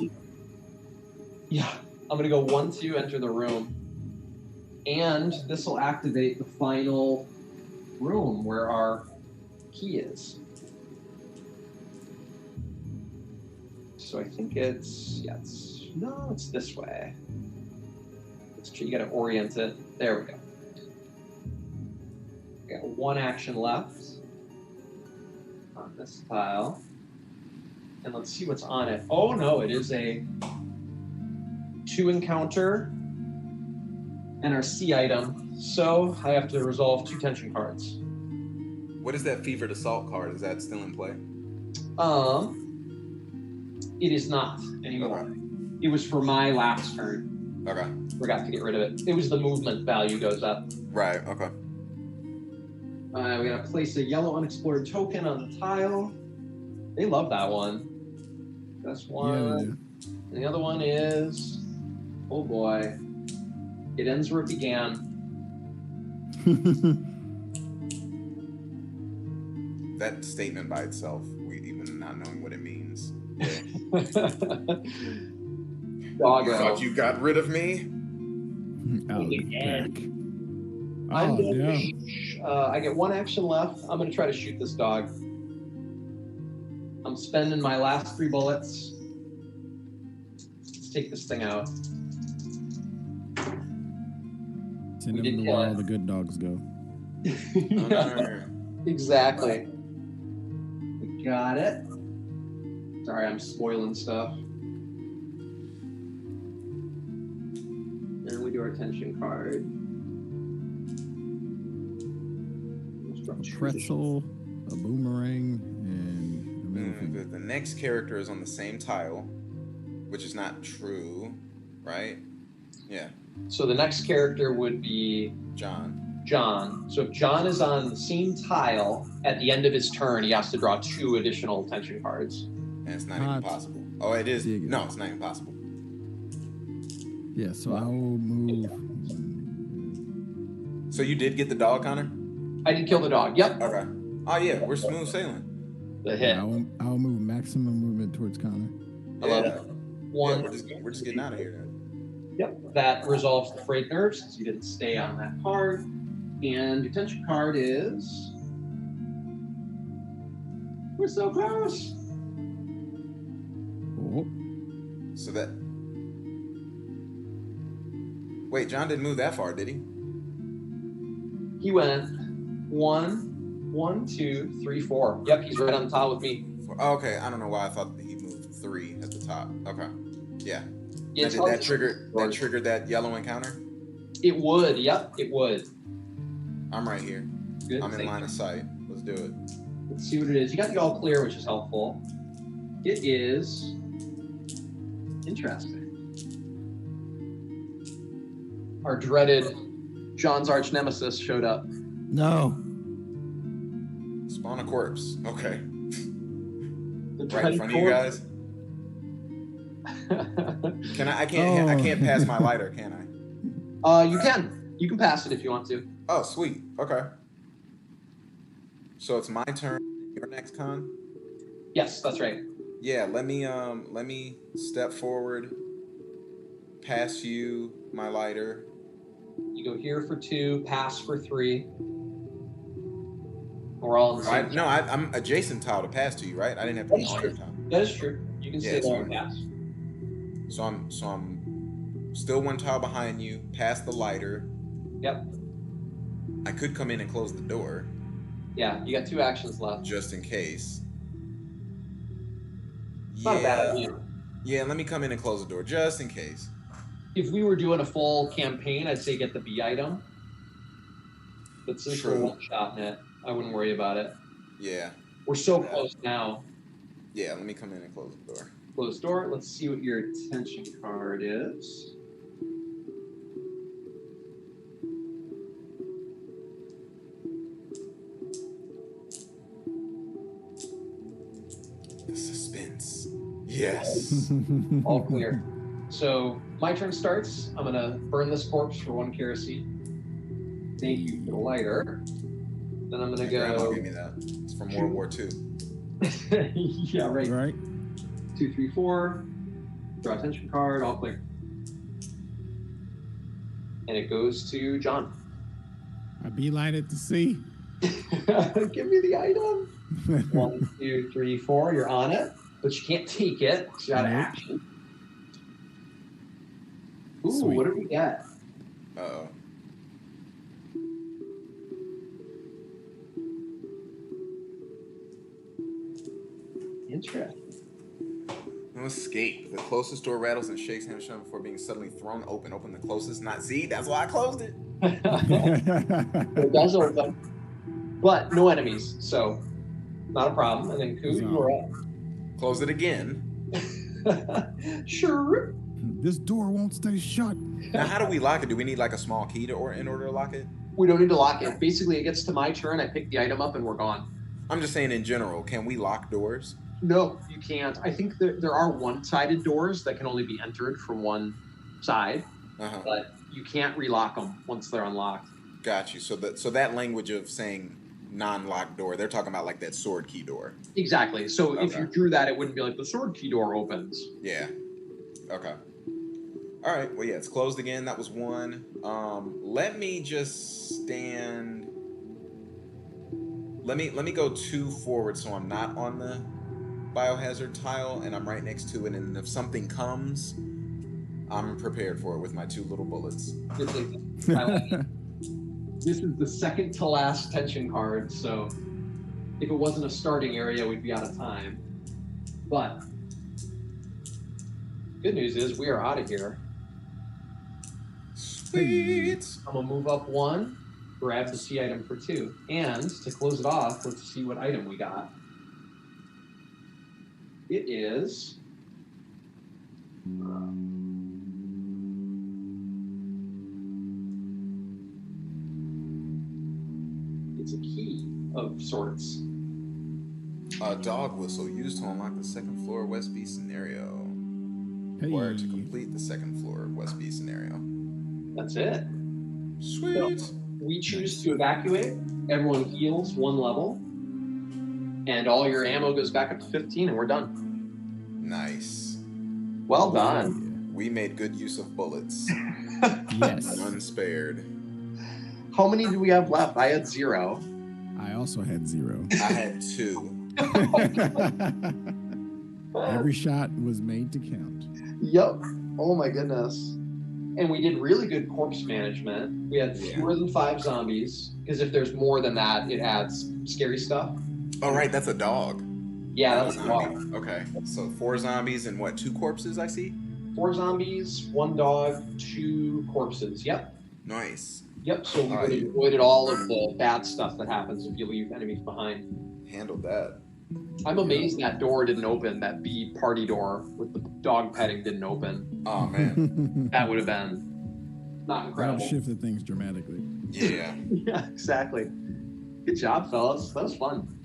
Yeah, I'm gonna go 1, 2, enter the room, and this will activate the final room where our key is. So I think it's it's this way. You gotta orient it. There we go. We got 1 action left on this tile. And let's see what's on it. Oh no, it is a 2 encounter and our C item. So I have to resolve 2 tension cards. What is that fevered assault card? Is that still in play? It is not anymore. Okay. It was for my last turn. Okay. Forgot to get rid of it. It was the movement value goes up. Right, okay. We gotta place a yellow unexplored token on the tile. They love that one. That's one. Yeah, And the other one is, oh boy, it ends where it began. That statement by itself, we even not knowing what it means. Doggo. You thought you got rid of me? Out of the Again. back. I'm Oh, gonna yeah. I get 1 action left. I'm gonna try to shoot this dog. I'm spending my last 3 bullets. Let's take this thing out. Send We them did to kill where it. all the good dogs go. Yeah, exactly. We got it. Sorry, I'm spoiling stuff. And we do our tension card. A pretzel, a boomerang, and a middle The, finger. the next character is on the same tile, which is not true, right? Yeah, So the next character would be John. John. So if John is on the same tile, at the end of his turn, he has to draw 2 additional tension cards. And it's not even Hot possible. Oh, it is. diggity. No, it's not even possible. Yeah, so I will move. So you did get the dog, Connor? I did kill the dog. Yep, Okay. Oh yeah, we're smooth sailing. the hit. I will move maximum movement towards Connor. I love Yeah. it. Yeah, 1. we're just getting out of here then. Yep, that resolves the frayed nerves since you didn't stay on that card. And your tension card is. We're so close. Oh, So that. Wait, John didn't move that far, did he? He went 1, 1, 2, 3, 4. Yep, he's right on the tile with me. Oh, okay, I don't know why I thought that he moved 3 at the top. Okay. Yeah. Yeah, Now, did that triggered that yellow encounter? It would. Yep, it would. I'm right here. Good. I'm in thank line you. of sight. Let's do it. Let's see what it is. You got the all clear, which is helpful. It is interesting. Our dreaded John's arch nemesis showed up. no. Spawn a corpse. Okay. The Right in front of you guys. Can I can't pass my lighter, can I? You can. You can pass it if you want to. Oh, sweet. Okay. So it's my turn. Your next, Con? Yes, that's right. Yeah, let me step forward, pass you my lighter. You go here for 2, pass for 3. We're all in the same. I'm adjacent tile to pass to you, right? I didn't have to be That's on true. your tile. That is true. You can Yeah, stay it's there and fine. pass. So I'm still 1 tile behind you, past the lighter. Yep. I could come in and close the door Yeah, you got 2 actions left. just in case. It's not a bad idea. Yeah, let me come in and close the door just in case. If we were doing a full campaign, I'd say get the B item. But since we're True. one-shotting it, I wouldn't worry about it. Yeah. We're so Yeah. close now. Yeah, let me come in and close the door. Closed door. Let's see what your attention card is. The suspense. Yes. All clear. So my turn starts. I'm gonna burn this corpse for 1 kerosene. Thank you for the lighter. Then I'm gonna Grandma go. gave me that. It's from World War II. Yeah, right. Right? 2, 3, 4. Draw attention card. All clear. And it goes to John. I beeline it to see. Give me the item. 1, 2, 3, 4. You're on it, but you can't take it. You got Nope. action. Ooh, Sweet. what did we get? Uh-oh. Interesting. No escape. The closest door rattles and shakes hand shut before being suddenly thrown open. Open the closest, not Z. That's why I closed it. It does open, but no enemies, so not a problem. And then Koo, you are Close it again. up. Sure. This door won't stay shut. Now, how do we lock it? Do we need like a small key in order to lock it? We don't need to lock it. Basically, it gets to my turn. I pick the item up, and we're gone. I'm just saying in general, can we lock doors? No, you can't. I think there are one-sided doors that can only be entered from one side, Uh-huh. but you can't relock them once they're unlocked. Got you. So that language of saying non-locked door, they're talking about like that sword key door. Exactly. So if Okay. you drew that, it wouldn't be like the sword key door opens. Yeah. Okay. All right. Well, yeah, it's closed again. That was 1. Let me just stand. Let me go 2 forward so I'm not on the biohazard tile and I'm right next to it. And if something comes, I'm prepared for it with my 2 little bullets. Good thing. I like it. This is the second to last tension card, so if it wasn't a starting area, we'd be out of time. But good news is we are out of here. Sweet. I'm gonna move up 1, grab the C item for 2, and to close it off, let's see what item we got. It is. It's a key of sorts. A dog whistle used to unlock the second floor West B scenario. Hey. Or to complete the second floor West B scenario. That's it. Sweet. We choose to evacuate. Everyone heals 1 level. And all your ammo goes back up to 15, and we're done. Nice. Well done. We made good use of bullets. Yes. None spared. How many do we have left? I had 0. I also had 0. I had 2. Every shot was made to count. Yep. Oh my goodness. And we did really good corpse management. We had fewer than 5 zombies, because if there's more than that, it adds scary stuff. Oh, right, that's a dog. Yeah, that's Zombie. wild. Okay, so 4 zombies and what, 2 corpses I see? 4 zombies, 1 dog, 2 corpses. Yep. Nice. Yep. So we Oh, would have you- avoided all of the bad stuff that happens if you leave enemies behind. Handled that. I'm amazed that door didn't open. That B party door with the dog petting didn't open. Oh, man. That would have been not That incredible. shifted things dramatically. Yeah. Yeah, exactly. Good job, fellas. That was fun.